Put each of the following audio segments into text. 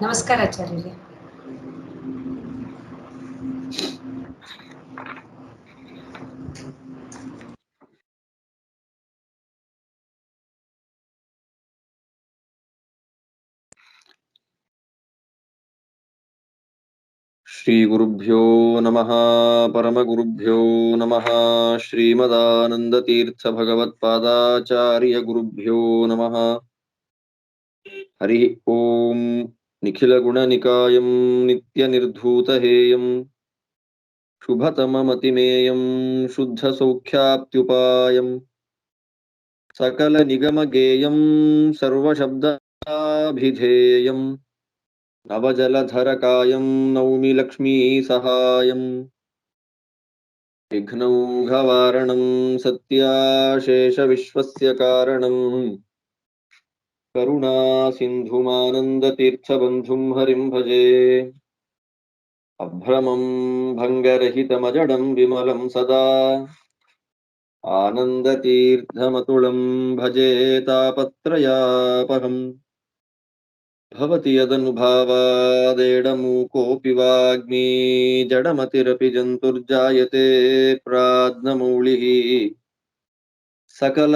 ನಮಸ್ಕಾರ ಆಚಾರ್ಯರೇ. ಶ್ರೀ ಗುರುಭ್ಯೋ ನಮಃ ಪರಮಗುರುಭ್ಯೋ ನಮಃ ಶ್ರೀಮದಾನಂದತೀರ್ಥ ಭಗವತ್ಪಾದಾಚಾರ್ಯ ಗುರುಭ್ಯೋ ನಮಃ. ಹರಿ ಓಂ. ನಿಖಿಲಗುಣನಿಕಾಯಂ ನಿತ್ಯನಿರ್ಧೂತಹೇಯಂ ಶುಭತಮಮತಿಮೇಯಂ ಶುದ್ಧಸೌಖ್ಯಾಪ್ತ್ಯುಪಾಯಂ ಸಕಲನಿಗಮಗೇಯಂ ಸರ್ವಶಬ್ದಾಭಿಧೇಯಂ ನವಜಲಧರಕಾಯಂ ನೌಮಿ ಲಕ್ಷ್ಮೀ ಸಹಾಯಂ ವಿಘ್ನೌಘವಾರಣಂ ಸತ್ಯಾಶೇಷ ವಿಶ್ವಸ್ಯ ಕಾರಣಂ ಕರುಣಾ ಸಿಂಧುಮಾನಂದತೀರ್ಥಬಂಧುಂ ಹರಿಂ ಭಜೆ. ಅಭ್ರಮಂ ಭಂಗರಹಿತಮಜಡಂ ವಿಮಲಂ ಸದಾ ಆನಂದತೀರ್ಥಮತುಳಂ ಭಜೆ ತಾಪತ್ರಯಾಪಹಂ. ಭವತಿ ಯದನುಭಾವಾದೇಡಮೂಕೋऽಪಿ ವಾಗ್ಮೀ ಜಡಮತಿರಪಿ ಜಂತುರ್ಜಾಯತೆ ಪ್ರಾಜ್ಞಮೌಳಿಃ. ಸಕಲ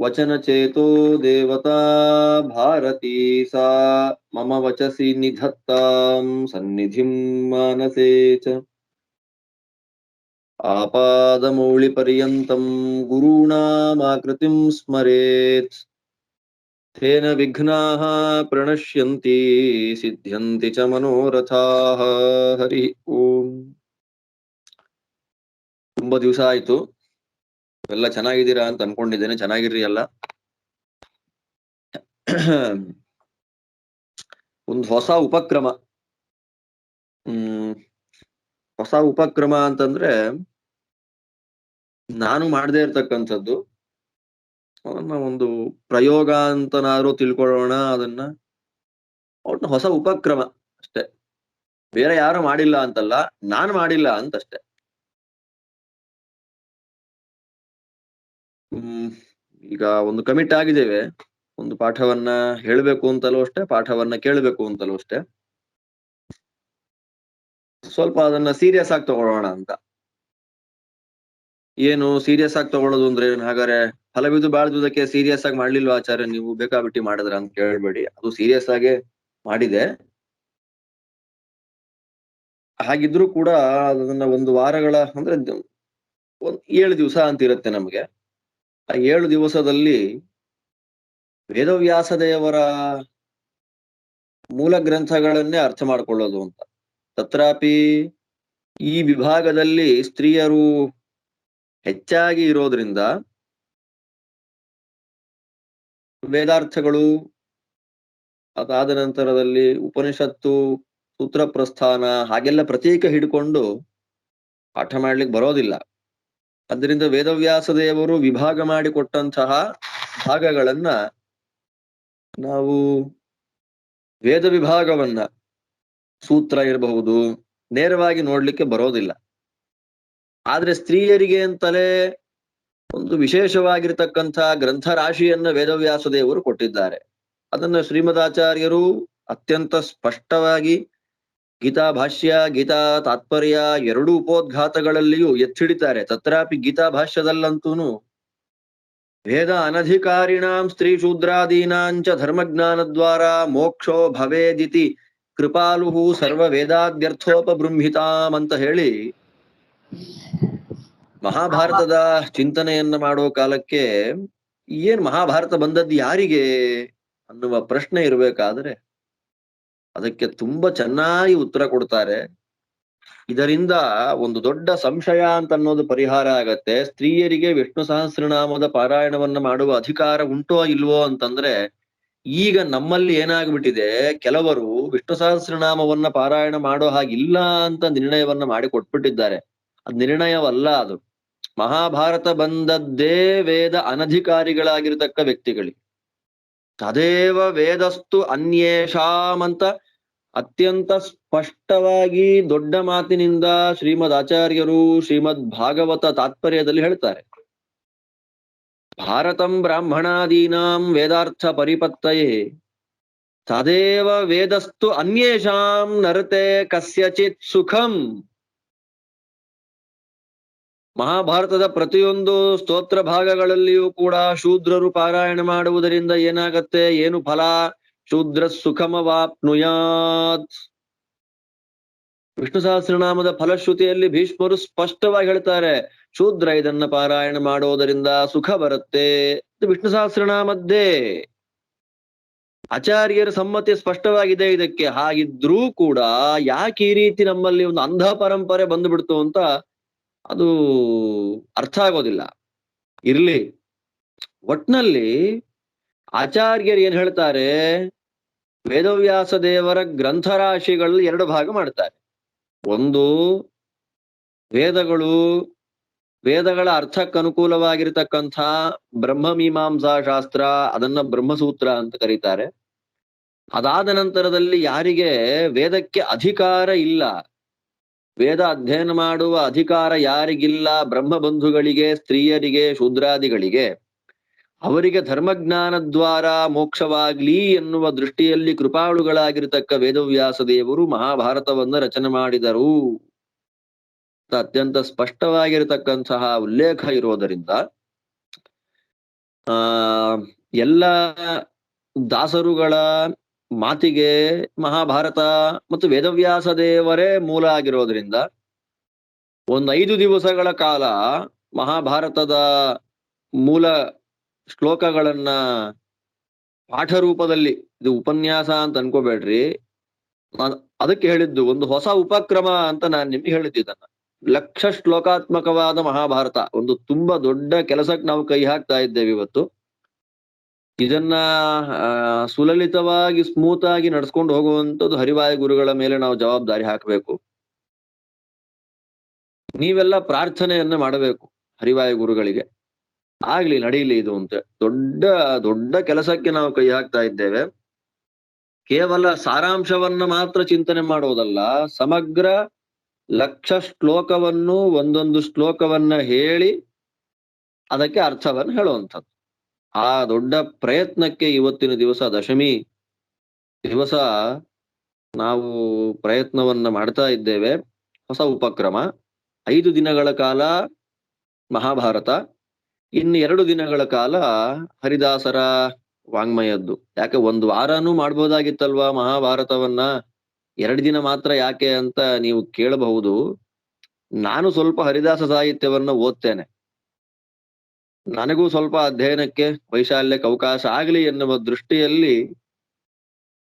ವಚನಚೇತೋ ದೇವತಾ ಭಾರತೀ ಸಾ ಮಮ ವಚಸಿ ನಿಧತ್ತಾಂ ಸನ್ನಿಧಿಂ ಮಾನಸೇ ಚ. ಆಪಾದಮೌಳಿಪರ್ಯಂತಂ ಗುರುಣಾಮಾಕೃತಿಂ ಸ್ಮರೇತ್ ತೇನ ವಿಘ್ನಾಃ ಪ್ರಣಶ್ಯಂತಿ ಸಿದ್ಧ್ಯಂತಿ ಚ ಮನೋರಥಾಃ. ಹರಿ ಓಂ. ತುಂಬಾ ದಿವಸ ಆಯ್ತು, ಎಲ್ಲ ಚೆನ್ನಾಗಿದ್ದೀರಾ ಅಂತ ಅನ್ಕೊಂಡಿದ್ದೇನೆ. ಚೆನ್ನಾಗಿರ್ರಿ ಎಲ್ಲ. ಒಂದು ಹೊಸ ಉಪಕ್ರಮ. ಹೊಸ ಉಪಕ್ರಮ ಅಂತಂದ್ರೆ ನಾನು ಮಾಡದೇ ಇರ್ತಕ್ಕಂಥದ್ದು. ಅವನ್ನ ಒಂದು ಪ್ರಯೋಗ ಅಂತನಾದ್ರೂ ತಿಳ್ಕೊಳ್ಳೋಣ. ಅದನ್ನ ಒಟ್ಟು ಹೊಸ ಉಪಕ್ರಮ ಅಷ್ಟೆ. ಬೇರೆ ಯಾರು ಮಾಡಿಲ್ಲ ಅಂತಲ್ಲ, ನಾನು ಮಾಡಿಲ್ಲ ಅಂತಷ್ಟೆ. ಈಗ ಒಂದು ಕಮಿಟ್ ಆಗಿದ್ದೇವೆ. ಒಂದು ಪಾಠವನ್ನ ಹೇಳ್ಬೇಕು ಅಂತಲೂ ಅಷ್ಟೇ, ಪಾಠವನ್ನ ಕೇಳಬೇಕು ಅಂತಲೂ ಅಷ್ಟೇ. ಸ್ವಲ್ಪ ಅದನ್ನ ಸೀರಿಯಸ್ ಆಗಿ ತಗೊಳ್ಳೋಣ ಅಂತ. ಏನು ಸೀರಿಯಸ್ ಆಗಿ ತಗೊಳ್ಳೋದು ಅಂದ್ರೆ ಹಾಗಾದ್ರೆ ಫಲವಿದು ಬಾಳ್ದುದಕ್ಕೆ ಸೀರಿಯಸ್ ಆಗಿ ಮಾಡ್ಲಿಲ್ವಾ ಆಚಾರ್ಯ ನೀವು, ಬೇಕಾಬಿಟ್ಟಿ ಮಾಡಿದ್ರ ಅಂತ ಕೇಳ್ಬೇಡಿ. ಅದು ಸೀರಿಯಸ್ ಆಗೇ ಮಾಡಿದೆ. ಹಾಗಿದ್ರು ಕೂಡ ಅದನ್ನ ಒಂದು ವಾರಗಳ ಅಂದ್ರೆ 7 ದಿವಸ ಅಂತ ಇರುತ್ತೆ ನಮ್ಗೆ. ಆ 7 ದಿವಸದಲ್ಲಿ ವೇದವ್ಯಾಸ ದೇವರ ಮೂಲ ಗ್ರಂಥಗಳನ್ನೇ ಅರ್ಥ ಮಾಡ್ಕೊಳ್ಳೋದು ಅಂತ. ತತ್ರಾಪಿ ಈ ವಿಭಾಗದಲ್ಲಿ ಸ್ತ್ರೀಯರು ಹೆಚ್ಚಾಗಿ ಇರೋದ್ರಿಂದ ವೇದಾರ್ಥಗಳು, ಅದಾದ ನಂತರದಲ್ಲಿ ಉಪನಿಷತ್ತು, ಸೂತ್ರ ಪ್ರಸ್ಥಾನ ಹಾಗೆಲ್ಲ ಪ್ರತೀಕ ಹಿಡ್ಕೊಂಡು ಪಾಠ ಮಾಡ್ಲಿಕ್ಕೆ ಬರೋದಿಲ್ಲ. ಅದರಿಂದ ವೇದವ್ಯಾಸ ದೇವರು ವಿಭಾಗ ಮಾಡಿಕೊಟ್ಟಂತಹ ಭಾಗಗಳನ್ನ ನಾವು ವೇದ ವಿಭಾಗವನ್ನ, ಸೂತ್ರ ಇರಬಹುದು, ನೇರವಾಗಿ ನೋಡ್ಲಿಕ್ಕೆ ಬರೋದಿಲ್ಲ. ಆದ್ರೆ ಸ್ತ್ರೀಯರಿಗೆ ಅಂತಲೇ ಒಂದು ವಿಶೇಷವಾಗಿರ್ತಕ್ಕಂಥ ಗ್ರಂಥ ರಾಶಿಯನ್ನ ವೇದವ್ಯಾಸ ದೇವರು ಕೊಟ್ಟಿದ್ದಾರೆ. ಅದನ್ನ ಶ್ರೀಮದಾಚಾರ್ಯರು ಅತ್ಯಂತ ಸ್ಪಷ್ಟವಾಗಿ ಗೀತಾ ಭಾಷ್ಯ, ಗೀತಾ ತಾತ್ಪರ್ಯ ಎರಡೂ ಉಪೋದ್ಘಾತಗಳಲ್ಲಿಯೂ ಎತ್ತಿಡಿತಾರೆ. ತತ್ರಾಪಿ ಗೀತಾ ಭಾಷ್ಯದಲ್ಲಂತೂನು ವೇದ ಅನಧಿಕಾರಿಣಾಂ ಸ್ತ್ರೀ ಶೂದ್ರಾದೀನಾಂಚ ಧರ್ಮಜ್ಞಾನದ್ವಾರ ಮೋಕ್ಷೋ ಭವೇದಿತಿ ಕೃಪಾಲುಹು ಸರ್ವ ವೇದಾದ್ಯರ್ಥೋಪಬೃಂಹಿತಾಂ ಅಂತ ಹೇಳಿ ಮಹಾಭಾರತದ ಚಿಂತನೆಯನ್ನ ಮಾಡೋ ಕಾಲಕ್ಕೆ ಏನ್ ಮಹಾಭಾರತ ಬಂದದ್ದು ಯಾರಿಗೆ ಅನ್ನುವ ಪ್ರಶ್ನೆ ಇರ್ಬೇಕಾದ್ರೆ ಅದಕ್ಕೆ ತುಂಬಾ ಚೆನ್ನಾಗಿ ಉತ್ತರ ಕೊಡ್ತಾರೆ. ಇದರಿಂದ ಒಂದು ದೊಡ್ಡ ಸಂಶಯ ಅಂತ ಅನ್ನೋದು ಪರಿಹಾರ ಆಗತ್ತೆ. ಸ್ತ್ರೀಯರಿಗೆ ವಿಷ್ಣು ಸಹಸ್ರನಾಮದ ಪಾರಾಯಣವನ್ನ ಮಾಡುವ ಅಧಿಕಾರ ಉಂಟೋ ಇಲ್ವೋ ಅಂತಂದ್ರೆ, ಈಗ ನಮ್ಮಲ್ಲಿ ಏನಾಗ್ಬಿಟ್ಟಿದೆ, ಕೆಲವರು ವಿಷ್ಣು ಸಹಸ್ರನಾಮವನ್ನ ಪಾರಾಯಣ ಮಾಡೋ ಹಾಗಿಲ್ಲ ಅಂತ ನಿರ್ಣಯವನ್ನ ಮಾಡಿ ಕೊಟ್ಬಿಟ್ಟಿದ್ದಾರೆ. ಅದ್ ನಿರ್ಣಯವಲ್ಲ, ಅದು ಮಹಾಭಾರತ ಬಂದದ್ದೇ ವೇದ ಅನಧಿಕಾರಿಗಳಾಗಿರ್ತಕ್ಕ ವ್ಯಕ್ತಿಗಳಿಗೆ. ತದೇವ ವೇದಸ್ತು ಅನ್ಯೇಷಾಂ ಅಂತ ಅತ್ಯಂತ ಸ್ಪಷ್ಟವಾಗಿ ದೊಡ್ಡ ಮಾತಿನಿಂದ ಶ್ರೀಮದ್ ಆಚಾರ್ಯರು ಶ್ರೀಮದ್ ಭಾಗವತ ತಾತ್ಪರ್ಯದಲ್ಲಿ ಹೇಳ್ತಾರೆ. ಭಾರತಂ ಬ್ರಾಹ್ಮಣಾದೀನಾಂ ವೇದಾರ್ಥ ಪರಿಪತ್ತಯೇ ತದೇವ ವೇದಸ್ತು ಅನ್ಯೇಷಾಂ ನರತೆ ಕಸ್ಯಚಿತ್ ಸುಖಂ. ಮಹಾಭಾರತದ ಪ್ರತಿಯೊಂದು ಸ್ತೋತ್ರ ಭಾಗಗಳಲ್ಲಿಯೂ ಕೂಡ ಶೂದ್ರರು ಪಾರಾಯಣ ಮಾಡುವುದರಿಂದ ಏನಾಗತ್ತೆ, ಏನು ಫಲ? ಶೂದ್ರ ಸುಖಮವಾಪ್ನುಯಾತ್. ವಿಷ್ಣು ಸಹಸ್ರನಾಮದ ಫಲಶ್ರುತಿಯಲ್ಲಿ ಭೀಷ್ಮರು ಸ್ಪಷ್ಟವಾಗಿ ಹೇಳ್ತಾರೆ, ಶೂದ್ರ ಇದನ್ನ ಪಾರಾಯಣ ಮಾಡೋದರಿಂದ ಸುಖ ಬರುತ್ತೆ. ವಿಷ್ಣು ಸಹಸ್ರನಾಮದ್ದೇ ಆಚಾರ್ಯರ ಸಮ್ಮತಿ ಸ್ಪಷ್ಟವಾಗಿದೆ ಇದಕ್ಕೆ. ಹಾಗಿದ್ರೂ ಕೂಡ ಯಾಕೆ ಈ ರೀತಿ ನಮ್ಮಲ್ಲಿ ಒಂದು ಅಂಧ ಪರಂಪರೆ ಬಂದ್ಬಿಡ್ತು ಅಂತ ಅದು ಅರ್ಥ ಆಗೋದಿಲ್ಲ. ಇರ್ಲಿ, ಒಟ್ನಲ್ಲಿ ಆಚಾರ್ಯರು ಏನ್ ಹೇಳ್ತಾರೆ, ವೇದವ್ಯಾಸ ದೇವರ ಗ್ರಂಥರಾಶಿಗಳಲ್ಲಿ 2 ಭಾಗ ಮಾಡ್ತಾರೆ. ಒಂದು ವೇದಗಳ ಅರ್ಥಕ್ಕನುಕೂಲವಾಗಿರ್ತಕ್ಕಂಥ ಬ್ರಹ್ಮಮೀಮಾಂಸಾ ಶಾಸ್ತ್ರ, ಅದನ್ನ ಬ್ರಹ್ಮಸೂತ್ರ ಅಂತ ಕರೀತಾರೆ. ಅದಾದ ನಂತರದಲ್ಲಿ ಯಾರಿಗೆ ವೇದಕ್ಕೆ ಅಧಿಕಾರ ಇಲ್ಲ, ವೇದ ಅಧ್ಯಯನ ಮಾಡುವ ಅಧಿಕಾರ ಯಾರಿಗಿಲ್ಲ, ಬ್ರಹ್ಮ ಬಂಧುಗಳಿಗೆ, ಸ್ತ್ರೀಯರಿಗೆ, ಶೂದ್ರಾದಿಗಳಿಗೆ, ಅವರಿಗೆ ಧರ್ಮಜ್ಞಾನ ದ್ವಾರ ಮೋಕ್ಷವಾಗ್ಲಿ ಎನ್ನುವ ದೃಷ್ಟಿಯಲ್ಲಿ ಕೃಪಾಳುಗಳಾಗಿರ್ತಕ್ಕ ವೇದವ್ಯಾಸ ದೇವರು ಮಹಾಭಾರತವನ್ನ ರಚನೆ ಮಾಡಿದರು. ಅತ್ಯಂತ ಸ್ಪಷ್ಟವಾಗಿರತಕ್ಕಂತಹ ಉಲ್ಲೇಖ ಇರೋದರಿಂದ ಎಲ್ಲ ದಾಸರುಗಳ ಮಾತಿಗೆ ಮಹಾಭಾರತ ಮತ್ತು ವೇದವ್ಯಾಸ ದೇವರೇ ಮೂಲ ಆಗಿರೋದ್ರಿಂದ 5 ದಿವಸಗಳ ಕಾಲ ಮಹಾಭಾರತದ ಮೂಲ ಶ್ಲೋಕಗಳನ್ನ ಪಾಠ ರೂಪದಲ್ಲಿ, ಇದು ಉಪನ್ಯಾಸ ಅಂತ ಅನ್ಕೋಬೇಡ್ರಿ, ಅದಕ್ಕೆ ಹೇಳಿದ್ದು ಒಂದು ಹೊಸ ಉಪಕ್ರಮ ಅಂತ ನಾನು ನಿಮ್ಗೆ ಹೇಳಿದ್ದನ್ನ. 1,00,000 ಶ್ಲೋಕಾತ್ಮಕವಾದ ಮಹಾಭಾರತ, ಒಂದು ತುಂಬಾ ದೊಡ್ಡ ಕೆಲಸಕ್ಕೆ ನಾವು ಕೈ ಹಾಕ್ತಾ ಇದ್ದೇವೆ ಇವತ್ತು. ಇದನ್ನ ಸುಲಲಿತವಾಗಿ ಸ್ಮೂತ್ ಆಗಿ ನಡ್ಸ್ಕೊಂಡು ಹೋಗುವಂಥದ್ದು ಹರಿವಾಯ ಗುರುಗಳ ಮೇಲೆ ನಾವು ಜವಾಬ್ದಾರಿ ಹಾಕಬೇಕು. ನೀವೆಲ್ಲ ಪ್ರಾರ್ಥನೆಯನ್ನ ಮಾಡಬೇಕು ಹರಿವಾಯ ಗುರುಗಳಿಗೆ, ಆಗ್ಲಿ ನಡೀಲಿ ಇದು ಅಂತ. ದೊಡ್ಡ ದೊಡ್ಡ ಕೆಲಸಕ್ಕೆ ನಾವು ಕೈ ಹಾಕ್ತಾ ಇದ್ದೇವೆ. ಕೇವಲ ಸಾರಾಂಶವನ್ನ ಮಾತ್ರ ಚಿಂತನೆ ಮಾಡೋದಲ್ಲ, ಸಮಗ್ರ 1,00,000 ಶ್ಲೋಕವನ್ನು, ಒಂದೊಂದು ಶ್ಲೋಕವನ್ನ ಹೇಳಿ ಅದಕ್ಕೆ ಅರ್ಥವನ್ನು ಹೇಳುವಂಥದ್ದು. ಆ ದೊಡ್ಡ ಪ್ರಯತ್ನಕ್ಕೆ ಇವತ್ತಿನ ದಿವಸ, ದಶಮಿ ದಿವಸ, ನಾವು ಪ್ರಯತ್ನವನ್ನ ಮಾಡ್ತಾ ಇದ್ದೇವೆ. ಹೊಸ ಉಪಕ್ರಮ. 5 ದಿನಗಳ ಕಾಲ ಮಹಾಭಾರತ, ಇನ್ನು 2 ದಿನಗಳ ಕಾಲ ಹರಿದಾಸರ ವಾಂಗ್ಮಯದ್ದು. ಯಾಕೆ 1 ವಾರನೂ ಮಾಡ್ಬೋದಾಗಿತ್ತಲ್ವಾ ಮಹಾಭಾರತವನ್ನ, 2 ದಿನ ಮಾತ್ರ ಯಾಕೆ ಅಂತ ನೀವು ಕೇಳಬಹುದು. ನಾನು ಸ್ವಲ್ಪ ಹರಿದಾಸ ಸಾಹಿತ್ಯವನ್ನ ಓದ್ತೇನೆ, ನನಗೂ ಸ್ವಲ್ಪ ಅಧ್ಯಯನಕ್ಕೆ, ವೈಶಾಲ್ಯಕ್ಕೆ ಅವಕಾಶ ಆಗ್ಲಿ ಎನ್ನುವ ದೃಷ್ಟಿಯಲ್ಲಿ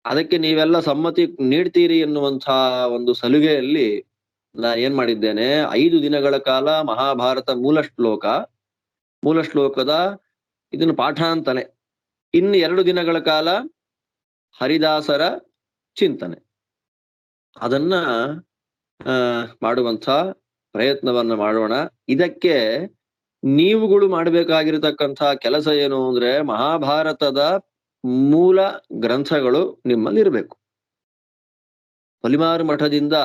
ಅದಕ್ಕೆ ನೀವೆಲ್ಲ ಸಮ್ಮತಿ ನೀಡ್ತೀರಿ ಎನ್ನುವಂತಹ ಒಂದು ಸಲುಗೆಯಲ್ಲಿ ನಾನು ಏನ್ ಮಾಡಿದ್ದೇನೆ, 5 ದಿನಗಳ ಕಾಲ ಮಹಾಭಾರತ ಮೂಲ ಶ್ಲೋಕದ ಇದನ್ನು ಪಾಠಾಂತನೆ, ಇನ್ನು 2 ದಿನಗಳ ಕಾಲ ಹರಿದಾಸರ ಚಿಂತನೆ, ಅದನ್ನ ಮಾಡುವಂತ ಪ್ರಯತ್ನವನ್ನ ಮಾಡೋಣ. ಇದಕ್ಕೆ ನೀವುಗಳು ಮಾಡಬೇಕಾಗಿರತಕ್ಕಂಥ ಕೆಲಸ ಏನು ಅಂದ್ರೆ, ಮಹಾಭಾರತದ ಮೂಲ ಗ್ರಂಥಗಳು ನಿಮ್ಮಲ್ಲಿ ಇರಬೇಕು. ಫಲಿಮಾರು ಮಠದಿಂದ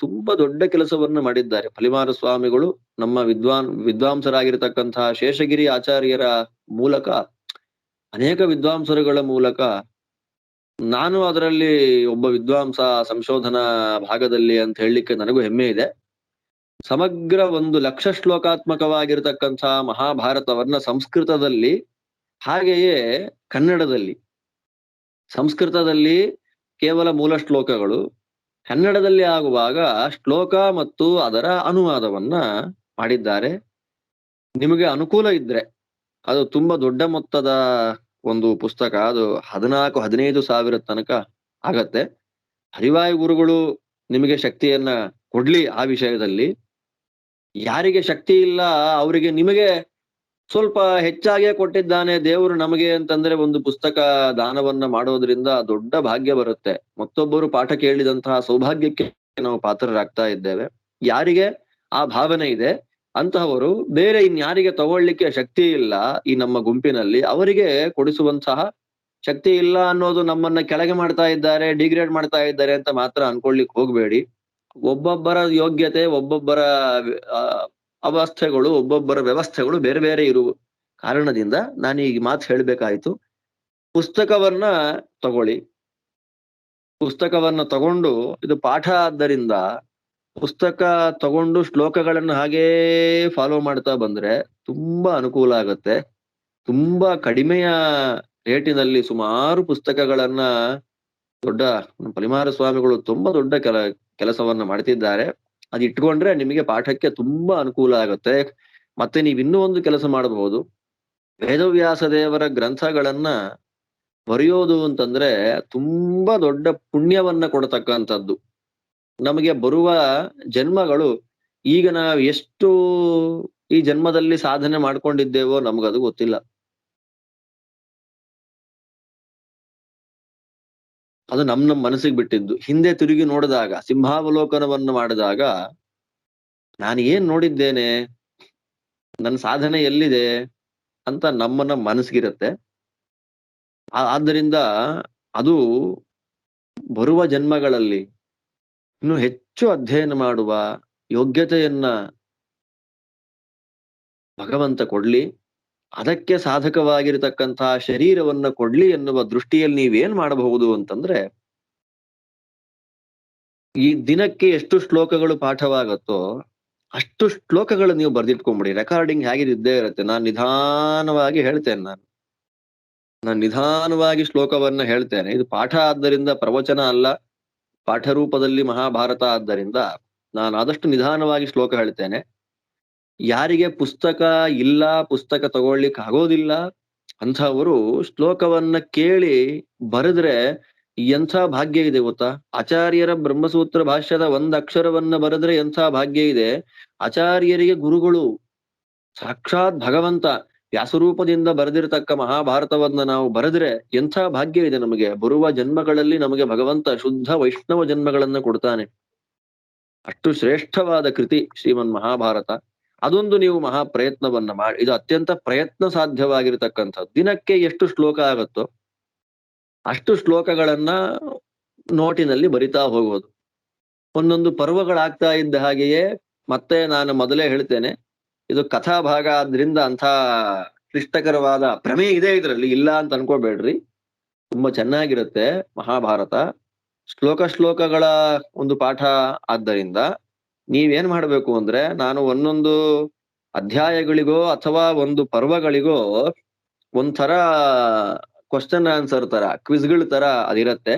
ತುಂಬಾ ದೊಡ್ಡ ಕೆಲಸವನ್ನು ಮಾಡಿದ್ದಾರೆ ಫಲಿಮಾರು ಸ್ವಾಮಿಗಳು. ನಮ್ಮ ವಿದ್ವಾಂಸರಾಗಿರ್ತಕ್ಕಂತಹ ಶೇಷಗಿರಿ ಆಚಾರ್ಯರ ಮೂಲಕ, ಅನೇಕ ವಿದ್ವಾಂಸರುಗಳ ಮೂಲಕ, ನಾನು ಅದರಲ್ಲಿ ಒಬ್ಬ ವಿದ್ವಾಂಸ ಸಂಶೋಧನಾ ಭಾಗದಲ್ಲಿ ಅಂತ ಹೇಳಲಿಕ್ಕೆ ನನಗೂ ಹೆಮ್ಮೆ ಇದೆ. ಸಮಗ್ರ 1,00,000 ಶ್ಲೋಕಾತ್ಮಕವಾಗಿರ್ತಕ್ಕಂಥ ಮಹಾಭಾರತವನ್ನ ಸಂಸ್ಕೃತದಲ್ಲಿ, ಹಾಗೆಯೇ ಕನ್ನಡದಲ್ಲಿ, ಸಂಸ್ಕೃತದಲ್ಲಿ ಕೇವಲ ಮೂಲ ಶ್ಲೋಕಗಳು, ಕನ್ನಡದಲ್ಲಿ ಆಗುವಾಗ ಶ್ಲೋಕ ಮತ್ತು ಅದರ ಅನುವಾದವನ್ನ ಮಾಡಿದ್ದಾರೆ. ನಿಮಗೆ ಅನುಕೂಲ ಇದ್ರೆ, ಅದು ತುಂಬಾ ದೊಡ್ಡ ಮೊತ್ತದ ಒಂದು ಪುಸ್ತಕ, ಅದು 14-15 ಸಾವಿರ ತನಕ ಆಗತ್ತೆ. ಹರಿವಾಯ ಗುರುಗಳು ನಿಮಗೆ ಶಕ್ತಿಯನ್ನ ಕೊಡ್ಲಿ ಆ ವಿಷಯದಲ್ಲಿ. ಯಾರಿಗೆ ಶಕ್ತಿ ಇಲ್ಲ ಅವರಿಗೆ ನಿಮಗೆ ಸ್ವಲ್ಪ ಹೆಚ್ಚಾಗೇ ಕೊಟ್ಟಿದ್ದಾನೆ ದೇವರು ನಮಗೆ ಅಂತಂದ್ರೆ, ಒಂದು ಪುಸ್ತಕ ದಾನವನ್ನ ಮಾಡೋದ್ರಿಂದ ದೊಡ್ಡ ಭಾಗ್ಯ ಬರುತ್ತೆ. ಮತ್ತೊಬ್ಬರು ಪಾಠ ಕೇಳಿದಂತಹ ಸೌಭಾಗ್ಯಕ್ಕೆ ನಾವು ಪಾತ್ರರಾಗ್ತಾ ಇದ್ದೇವೆ. ಯಾರಿಗೆ ಆ ಭಾವನೆ ಇದೆ ಅಂತಹವರು, ಬೇರೆ ಇನ್ಯಾರಿಗೆ ತಗೊಳ್ಳಿಕ್ಕೆ ಶಕ್ತಿ ಇಲ್ಲ ಈ ನಮ್ಮ ಗುಂಪಿನಲ್ಲಿ, ಅವರಿಗೆ ಕೊಡಿಸುವಂತಹ ಶಕ್ತಿ ಇಲ್ಲ ಅನ್ನೋದು ನಮ್ಮನ್ನ ಕೆಳಗೆ ಮಾಡ್ತಾ ಇದ್ದಾರೆ, ಡಿಗ್ರೇಡ್ ಮಾಡ್ತಾ ಇದ್ದಾರೆ ಅಂತ ಮಾತ್ರ ಅನ್ಕೊಳ್ಲಿಕ್ಕೆ ಹೋಗ್ಬೇಡಿ. ಒಬ್ಬೊಬ್ಬರ ಯೋಗ್ಯತೆ, ಒಬ್ಬೊಬ್ಬರ ಅವಸ್ಥೆಗಳು, ಒಬ್ಬೊಬ್ಬರ ವ್ಯವಸ್ಥೆಗಳು ಬೇರೆ ಬೇರೆ ಇರುವ ಕಾರಣದಿಂದ ನಾನು ಈ ಮಾತು ಹೇಳ್ಬೇಕಾಯ್ತು. ಪುಸ್ತಕವನ್ನ ತಗೊಳ್ಳಿ, ಪುಸ್ತಕವನ್ನ ತಗೊಂಡು, ಇದು ಪಾಠ ಆದ್ದರಿಂದ ಪುಸ್ತಕ ತಗೊಂಡು ಶ್ಲೋಕಗಳನ್ನ ಹಾಗೇ ಫಾಲೋ ಮಾಡ್ತಾ ಬಂದ್ರೆ ತುಂಬಾ ಅನುಕೂಲ ಆಗತ್ತೆ. ತುಂಬಾ ಕಡಿಮೆಯ ರೇಟಿನಲ್ಲಿ ಸುಮಾರು ಪುಸ್ತಕಗಳನ್ನ ದೊಡ್ಡ ಪರಿಮಾರ ಸ್ವಾಮಿಗಳು ತುಂಬಾ ದೊಡ್ಡ ಕೆಲಸವನ್ನ ಮಾಡ್ತಿದ್ದಾರೆ. ಅದ್ ಇಟ್ಕೊಂಡ್ರೆ ನಿಮಗೆ ಪಾಠಕ್ಕೆ ತುಂಬಾ ಅನುಕೂಲ ಆಗತ್ತೆ. ಮತ್ತೆ ನೀವ್ ಇನ್ನೂ ಒಂದು ಕೆಲಸ ಮಾಡಬಹುದು. ವೇದವ್ಯಾಸ ದೇವರ ಗ್ರಂಥಗಳನ್ನ ಬರೆಯೋದು ಅಂತಂದ್ರೆ ತುಂಬಾ ದೊಡ್ಡ ಪುಣ್ಯವನ್ನ ಕೊಡತಕ್ಕಂಥದ್ದು. ನಮಗೆ ಬರುವ ಜನ್ಮಗಳು ಈಗ ನಾವ್ ಎಷ್ಟು ಈ ಜನ್ಮದಲ್ಲಿ ಸಾಧನೆ ಮಾಡ್ಕೊಂಡಿದ್ದೇವೋ ನಮ್ಗದು ಗೊತ್ತಿಲ್ಲ. ಅದು ನಮ್ ಮನಸ್ಸಿಗೆ ಬಿಟ್ಟಿದ್ದು. ಹಿಂದೆ ತಿರುಗಿ ನೋಡಿದಾಗ, ಸಿಂಹಾವಲೋಕನವನ್ನು ಮಾಡಿದಾಗ ನಾನು ಏನ್ ನೋಡಿದ್ದೇನೆ, ನನ್ನ ಸಾಧನೆ ಎಲ್ಲಿದೆ ಅಂತ ನಮ್ಮನ್ನ ಮನಸ್ಸಿಗಿರತ್ತೆ. ಆದ್ದರಿಂದ ಅದು ಬರುವ ಜನ್ಮಗಳಲ್ಲಿ ಇನ್ನು ಹೆಚ್ಚು ಅಧ್ಯಯನ ಮಾಡುವ ಯೋಗ್ಯತೆಯನ್ನ ಭಗವಂತ ಕೊಡ್ಲಿ. ಅದಕ್ಕೆ ಸಾಧಕವಾಗಿರತಕ್ಕಂತಹ ಶರೀರವನ್ನ ಕೊಡ್ಲಿ ಎನ್ನುವ ದೃಷ್ಟಿಯಲ್ಲಿ ನೀವೇನ್ ಮಾಡಬಹುದು ಅಂತಂದ್ರೆ, ಈ ದಿನಕ್ಕೆ ಎಷ್ಟು ಶ್ಲೋಕಗಳು ಪಾಠವಾಗತ್ತೋ ಅಷ್ಟು ಶ್ಲೋಕಗಳು ನೀವು ಬರ್ದಿಟ್ಕೊಂಬಿಡಿ. ರೆಕಾರ್ಡಿಂಗ್ ಹೇಗೆ ಇದ್ದೇ ಇರುತ್ತೆ. ನಾನ್ ನಿಧಾನವಾಗಿ ಹೇಳ್ತೇನೆ. ನಾನು ನಿಧಾನವಾಗಿ ಶ್ಲೋಕವನ್ನ ಹೇಳ್ತೇನೆ. ಇದು ಪಾಠ ಆದ್ದರಿಂದ ಪ್ರವಚನ ಅಲ್ಲ, ಪಾಠ ರೂಪದಲ್ಲಿ ಮಹಾಭಾರತ ಆದ್ದರಿಂದ ನಾನು ಆದಷ್ಟು ನಿಧಾನವಾಗಿ ಶ್ಲೋಕ ಹೇಳ್ತೇನೆ. ಯಾರಿಗೆ ಪುಸ್ತಕ ಇಲ್ಲ, ಪುಸ್ತಕ ತಗೊಳ್ಲಿಕ್ಕೆ ಆಗೋದಿಲ್ಲ ಅಂಥವರು ಶ್ಲೋಕವನ್ನ ಕೇಳಿ ಬರೆದ್ರೆ ಎಂಥ ಭಾಗ್ಯ ಇದೆ ಗೊತ್ತಾ. ಆಚಾರ್ಯರ ಬ್ರಹ್ಮಸೂತ್ರ ಭಾಷ್ಯದ ಒಂದ್ ಅಕ್ಷರವನ್ನ ಬರೆದ್ರೆ ಎಂಥ ಭಾಗ್ಯ ಇದೆ. ಆಚಾರ್ಯರಿಗೆ ಗುರುಗಳು ಸಾಕ್ಷಾತ್ ಭಗವಂತ ವ್ಯಾಸರೂಪದಿಂದ ಬರೆದಿರತಕ್ಕ ಮಹಾಭಾರತವನ್ನ ನಾವು ಬರೆದ್ರೆ ಎಂಥ ಭಾಗ್ಯ ಇದೆ ನಮಗೆ. ಬರುವ ಜನ್ಮಗಳಲ್ಲಿ ನಮಗೆ ಭಗವಂತ ಶುದ್ಧ ವೈಷ್ಣವ ಜನ್ಮಗಳನ್ನ ಕೊಡ್ತಾನೆ. ಅಷ್ಟು ಶ್ರೇಷ್ಠವಾದ ಕೃತಿ ಶ್ರೀಮನ್ ಮಹಾಭಾರತ. ಅದೊಂದು ನೀವು ಮಹಾ ಪ್ರಯತ್ನವನ್ನ ಮಾಡಿ. ಇದು ಅತ್ಯಂತ ಪ್ರಯತ್ನ ಸಾಧ್ಯವಾಗಿರ್ತಕ್ಕಂಥದ್ದು. ದಿನಕ್ಕೆ ಎಷ್ಟು ಶ್ಲೋಕ ಆಗತ್ತೋ ಅಷ್ಟು ಶ್ಲೋಕಗಳನ್ನ ನೋಟಿನಲ್ಲಿ ಬರಿತಾ ಹೋಗೋದು. ಒಂದೊಂದು ಪರ್ವಗಳಾಗ್ತಾ ಇದ್ದ ಹಾಗೆಯೇ, ಮತ್ತೆ ನಾನು ಮೊದಲೇ ಹೇಳ್ತೇನೆ, ಇದು ಕಥಾ ಭಾಗ ಆದ್ರಿಂದ ಅಂಥ ಕ್ಲಿಷ್ಟಕರವಾದ ಪ್ರಮೇಯ ಇದೆ ಇದರಲ್ಲಿ, ಇಲ್ಲ ಅಂತ ಅನ್ಕೋಬೇಡ್ರಿ. ತುಂಬಾ ಚೆನ್ನಾಗಿರುತ್ತೆ ಮಹಾಭಾರತ. ಶ್ಲೋಕಗಳ ಒಂದು ಪಾಠ ಆದ್ದರಿಂದ ನೀವೇನ್ ಮಾಡ್ಬೇಕು ಅಂದ್ರೆ, ನಾನು ಒಂದೊಂದು ಅಧ್ಯಾಯಗಳಿಗೋ ಅಥವಾ ಒಂದು ಪರ್ವಗಳಿಗೋ ಒಂಥರ ಕ್ವಶನ್ ಆನ್ಸರ್ ತರ, ಕ್ವಿಜ್ಗಳ ತರ ಅದಿರತ್ತೆ.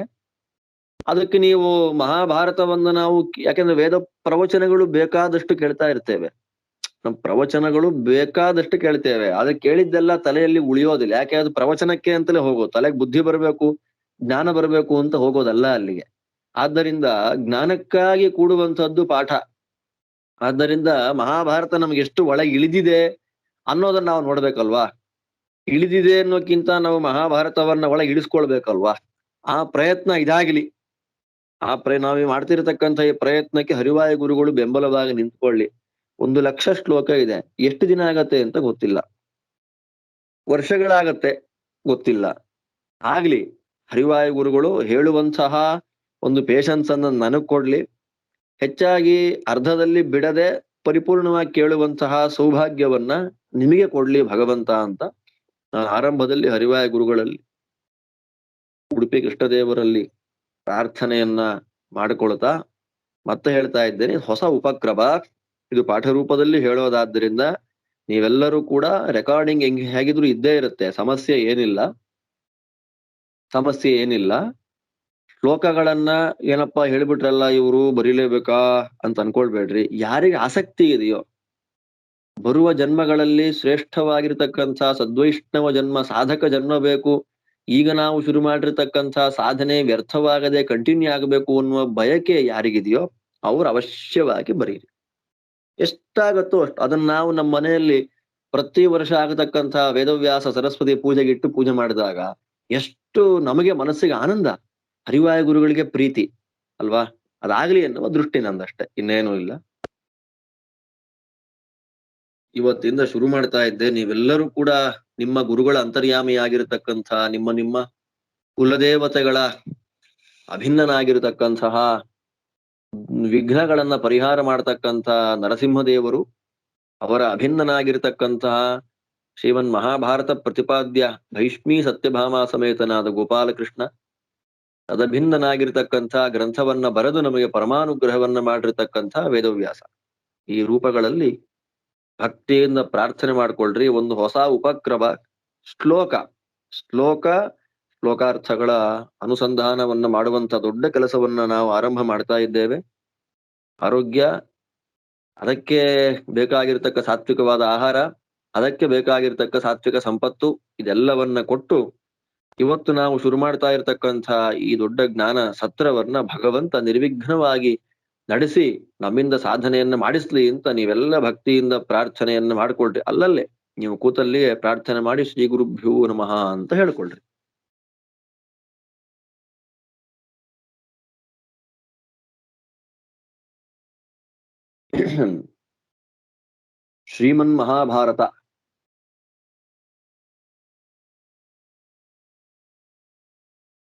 ಅದಕ್ಕೆ ನೀವು ಮಹಾಭಾರತವನ್ನ ನಾವು, ಯಾಕೆಂದ್ರೆ ವೇದ ಪ್ರವಚನಗಳು ಬೇಕಾದಷ್ಟು ಕೇಳ್ತಾ ಇರ್ತೇವೆ. ನಮ್ ಪ್ರವಚನಗಳು ಬೇಕಾದಷ್ಟು ಕೇಳ್ತೇವೆ. ಅದಕ್ಕೆ ಕೇಳಿದ್ದೆಲ್ಲ ತಲೆಯಲ್ಲಿ ಉಳಿಯೋದಿಲ್ಲ. ಯಾಕೆ, ಅದು ಪ್ರವಚನಕ್ಕೆ ಅಂತಲೇ ಹೋಗೋದು. ತಲೆಗೆ ಬುದ್ಧಿ ಬರಬೇಕು, ಜ್ಞಾನ ಬರಬೇಕು ಅಂತ ಹೋಗೋದಲ್ಲ ಅಲ್ಲಿಗೆ. ಆದ್ದರಿಂದ ಜ್ಞಾನಕ್ಕಾಗಿ ಕೂಡುವಂತಹದ್ದು ಪಾಠ. ಆದ್ದರಿಂದ ಮಹಾಭಾರತ ನಮ್ಗೆ ಎಷ್ಟು ಒಳಗೆ ಇಳಿದಿದೆ ಅನ್ನೋದನ್ನ ನಾವು ನೋಡ್ಬೇಕಲ್ವಾ. ಇಳಿದಿದೆ ಅನ್ನೋಕ್ಕಿಂತ ನಾವು ಮಹಾಭಾರತವನ್ನ ಒಳಗೆ ಇಳಿಸ್ಕೊಳ್ಬೇಕಲ್ವಾ. ಆ ಪ್ರಯತ್ನ ಇದಾಗ್ಲಿ. ನಾವೇ ಮಾಡ್ತಿರತಕ್ಕಂಥ ಈ ಪ್ರಯತ್ನಕ್ಕೆ ಹರಿವಾಯ ಗುರುಗಳು ಬೆಂಬಲವಾಗಿ ನಿಂತ್ಕೊಳ್ಳಿ. 1,00,000 ಶ್ಲೋಕ ಇದೆ. ಎಷ್ಟು ದಿನ ಆಗತ್ತೆ ಅಂತ ಗೊತ್ತಿಲ್ಲ, ವರ್ಷಗಳಾಗತ್ತೆ ಗೊತ್ತಿಲ್ಲ. ಆಗ್ಲಿ, ಹರಿವಾಯ ಗುರುಗಳು ಹೇಳುವಂತಹ ಒಂದು ಪೇಶನ್ಸ್ ಅನ್ನ ನನಗ್ ಕೊಡ್ಲಿ. ಹೆಚ್ಚಾಗಿ ಅರ್ಧದಲ್ಲಿ ಬಿಡದೆ ಪರಿಪೂರ್ಣವಾಗಿ ಕೇಳುವಂತಹ ಸೌಭಾಗ್ಯವನ್ನ ನಿಮಗೆ ಕೊಡ್ಲಿ ಭಗವಂತ ಅಂತ ನಾನು ಆರಂಭದಲ್ಲಿ ಹರಿವಾಯ ಗುರುಗಳಲ್ಲಿ, ಉಡುಪಿ ಕೃಷ್ಣದೇವರಲ್ಲಿ ಪ್ರಾರ್ಥನೆಯನ್ನ ಮಾಡಿಕೊಳ್ತಾ ಮತ್ತೆ ಹೇಳ್ತಾ ಇದ್ದೇನೆ. ಹೊಸ ಉಪಕ್ರಮ ಇದು, ಪಾಠ ರೂಪದಲ್ಲಿ ಹೇಳೋದಾದ್ರಿಂದ ನೀವೆಲ್ಲರೂ ಕೂಡ ರೆಕಾರ್ಡಿಂಗ್ ಹೇಗಿದ್ರು ಇದ್ದೇ ಇರುತ್ತೆ. ಸಮಸ್ಯೆ ಏನಿಲ್ಲ. ಶ್ಲೋಕಗಳನ್ನ ಏನಪ್ಪಾ ಹೇಳ್ಬಿಟ್ರಲ್ಲ ಇವರು ಬರೀಲೇಬೇಕಾ ಅಂತ ಅನ್ಕೊಳ್ಬೇಡ್ರಿ. ಯಾರಿಗೆ ಆಸಕ್ತಿ ಇದೆಯೋ, ಬರುವ ಜನ್ಮಗಳಲ್ಲಿ ಶ್ರೇಷ್ಠವಾಗಿರ್ತಕ್ಕಂಥ ಸದ್ವೈಷ್ಣವ ಜನ್ಮ, ಸಾಧಕ ಜನ್ಮ ಬೇಕು, ಈಗ ನಾವು ಶುರು ಮಾಡಿರ್ತಕ್ಕಂಥ ಸಾಧನೆ ವ್ಯರ್ಥವಾಗದೆ ಕಂಟಿನ್ಯೂ ಆಗಬೇಕು ಅನ್ನುವ ಬಯಕೆ ಯಾರಿಗಿದೆಯೋ ಅವ್ರು ಅವಶ್ಯವಾಗಿ ಬರೀರಿ. ಎಷ್ಟಾಗತ್ತೋ ಅಷ್ಟು. ಅದನ್ನ ನಾವು ನಮ್ಮ ಮನೆಯಲ್ಲಿ ಪ್ರತಿ ವರ್ಷ ಆಗತಕ್ಕಂಥ ವೇದವ್ಯಾಸ ಸರಸ್ವತಿ ಪೂಜೆಗಿಟ್ಟು ಪೂಜೆ ಮಾಡಿದಾಗ ಎಷ್ಟು ನಮಗೆ ಮನಸ್ಸಿಗೆ ಆನಂದ, ಹರಿವಾಯ ಗುರುಗಳಿಗೆ ಪ್ರೀತಿ ಅಲ್ವಾ. ಅದಾಗ್ಲಿ ಎನ್ನುವ ದೃಷ್ಟಿ ನಂದಷ್ಟೇ, ಇನ್ನೇನೂ ಇಲ್ಲ. ಇವತ್ತಿಂದ ಶುರು ಮಾಡ್ತಾ ಇದ್ದೆ. ನೀವೆಲ್ಲರೂ ಕೂಡ ನಿಮ್ಮ ಗುರುಗಳ ಅಂತರ್ಯಾಮಿಯಾಗಿರ್ತಕ್ಕಂಥ, ನಿಮ್ಮ ಕುಲದೇವತೆಗಳ ಅಭಿನ್ನನಾಗಿರ್ತಕ್ಕಂತಹ, ವಿಘ್ನಗಳನ್ನ ಪರಿಹಾರ ಮಾಡತಕ್ಕಂಥ ನರಸಿಂಹದೇವರು, ಅವರ ಅಭಿನ್ನನಾಗಿರ್ತಕ್ಕಂತಹ ಶ್ರೀಮನ್ ಮಹಾಭಾರತ ಪ್ರತಿಪಾದ್ಯ ಭೈಷ್ಮೀ ಸತ್ಯಭಾಮಾ ಸಮೇತನಾದ ಗೋಪಾಲಕೃಷ್ಣ, ಅದಭಿನ್ನನಾಗಿರ್ತಕ್ಕಂಥ ಗ್ರಂಥವನ್ನ ಬರೆದು ನಮಗೆ ಪರಮಾನುಗ್ರಹವನ್ನ ಮಾಡಿರ್ತಕ್ಕಂಥ ವೇದವ್ಯಾಸ. ಈ ರೂಪಗಳಲ್ಲಿ ಭಕ್ತಿಯಿಂದ ಪ್ರಾರ್ಥನೆ ಮಾಡ್ಕೊಳ್ರಿ. ಒಂದು ಹೊಸ ಉಪಕ್ರಮ ಶ್ಲೋಕ ಶ್ಲೋಕಾರ್ಥಗಳ ಅನುಸಂಧಾನವನ್ನ ಮಾಡುವಂತ ದೊಡ್ಡ ಕೆಲಸವನ್ನ ನಾವು ಆರಂಭ ಮಾಡ್ತಾ ಇದ್ದೇವೆ. ಆರೋಗ್ಯ, ಅದಕ್ಕೆ ಬೇಕಾಗಿರ್ತಕ್ಕ ಸಾತ್ವಿಕವಾದ ಆಹಾರ, ಅದಕ್ಕೆ ಬೇಕಾಗಿರ್ತಕ್ಕ ಸಾತ್ವಿಕ ಸಂಪತ್ತು, ಇದೆಲ್ಲವನ್ನ ಕೊಟ್ಟು ಇವತ್ತು ನಾವು ಶುರು ಮಾಡ್ತಾ ಇರ್ತಕ್ಕಂಥ ಈ ದೊಡ್ಡ ಜ್ಞಾನ ಸತ್ರವನ್ನ ಭಗವಂತ ನಿರ್ವಿಘ್ನವಾಗಿ ನಡೆಸಿ ನಮ್ಮಿಂದ ಸಾಧನೆಯನ್ನ ಮಾಡಿಸ್ಲಿ ಅಂತ ನೀವೆಲ್ಲ ಭಕ್ತಿಯಿಂದ ಪ್ರಾರ್ಥನೆಯನ್ನ ಮಾಡ್ಕೊಳ್ರಿ. ಅಲ್ಲಲ್ಲೇ ನೀವು ಕೂತಲ್ಲಿಯೇ ಪ್ರಾರ್ಥನೆ ಮಾಡಿ ಶ್ರೀ ಗುರುಭ್ಯೋ ನಮಃ ಅಂತ ಹೇಳ್ಕೊಳ್ರಿ. ಶ್ರೀಮನ್ ಮಹಾಭಾರತ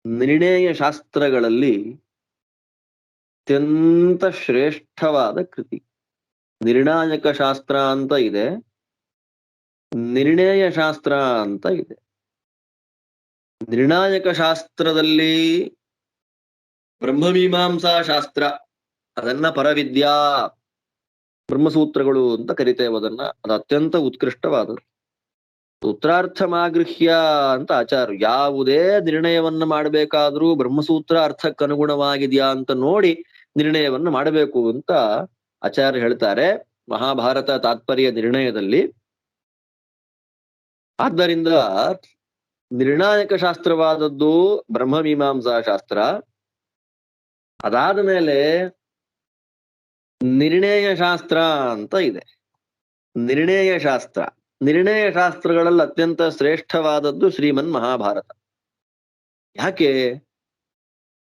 ನಿರ್ಣಯ ಶಾಸ್ತ್ರಗಳಲ್ಲಿ ಅತ್ಯಂತ ಶ್ರೇಷ್ಠವಾದ ಕೃತಿ. ನಿರ್ಣಾಯಕ ಶಾಸ್ತ್ರ ಅಂತ ಇದೆ, ನಿರ್ಣಯ ಶಾಸ್ತ್ರ ಅಂತ ಇದೆ. ನಿರ್ಣಾಯಕ ಶಾಸ್ತ್ರದಲ್ಲಿ ಬ್ರಹ್ಮಮೀಮಾಂಸಾ ಶಾಸ್ತ್ರ, ಅದನ್ನ ಪರವಿದ್ಯಾ ಬ್ರಹ್ಮಸೂತ್ರಗಳು ಅಂತ ಕರಿತೇವೆ ಅದನ್ನ. ಅದು ಅತ್ಯಂತ ಉತ್ಕೃಷ್ಟವಾದದ್ದು. ಸೂತ್ರಾರ್ಥಮಾಗೃಹ್ಯ ಅಂತ ಆಚಾರ್ಯ ಯಾವುದೇ ನಿರ್ಣಯವನ್ನ ಮಾಡಬೇಕಾದ್ರೂ ಬ್ರಹ್ಮಸೂತ್ರ ಅರ್ಥಕ್ಕನುಗುಣವಾಗಿದೆಯಾ ಅಂತ ನೋಡಿ ನಿರ್ಣಯವನ್ನ ಮಾಡಬೇಕು ಅಂತ ಆಚಾರ್ಯ ಹೇಳ್ತಾರೆ ಮಹಾಭಾರತ ತಾತ್ಪರ್ಯ ನಿರ್ಣಯದಲ್ಲಿ. ಆದ್ದರಿಂದ ನಿರ್ಣಾಯಕ ಶಾಸ್ತ್ರವಾದದ್ದು ಬ್ರಹ್ಮಮೀಮಾಂಸಾ ಶಾಸ್ತ್ರ. ಅದಾದ ಮೇಲೆ ನಿರ್ಣಯ ಶಾಸ್ತ್ರ ಅಂತ ಇದೆ. ನಿರ್ಣಯ ಶಾಸ್ತ್ರಗಳಲ್ಲಿ ಅತ್ಯಂತ ಶ್ರೇಷ್ಠವಾದದ್ದು ಶ್ರೀಮನ್ ಮಹಾಭಾರತ. ಯಾಕೆ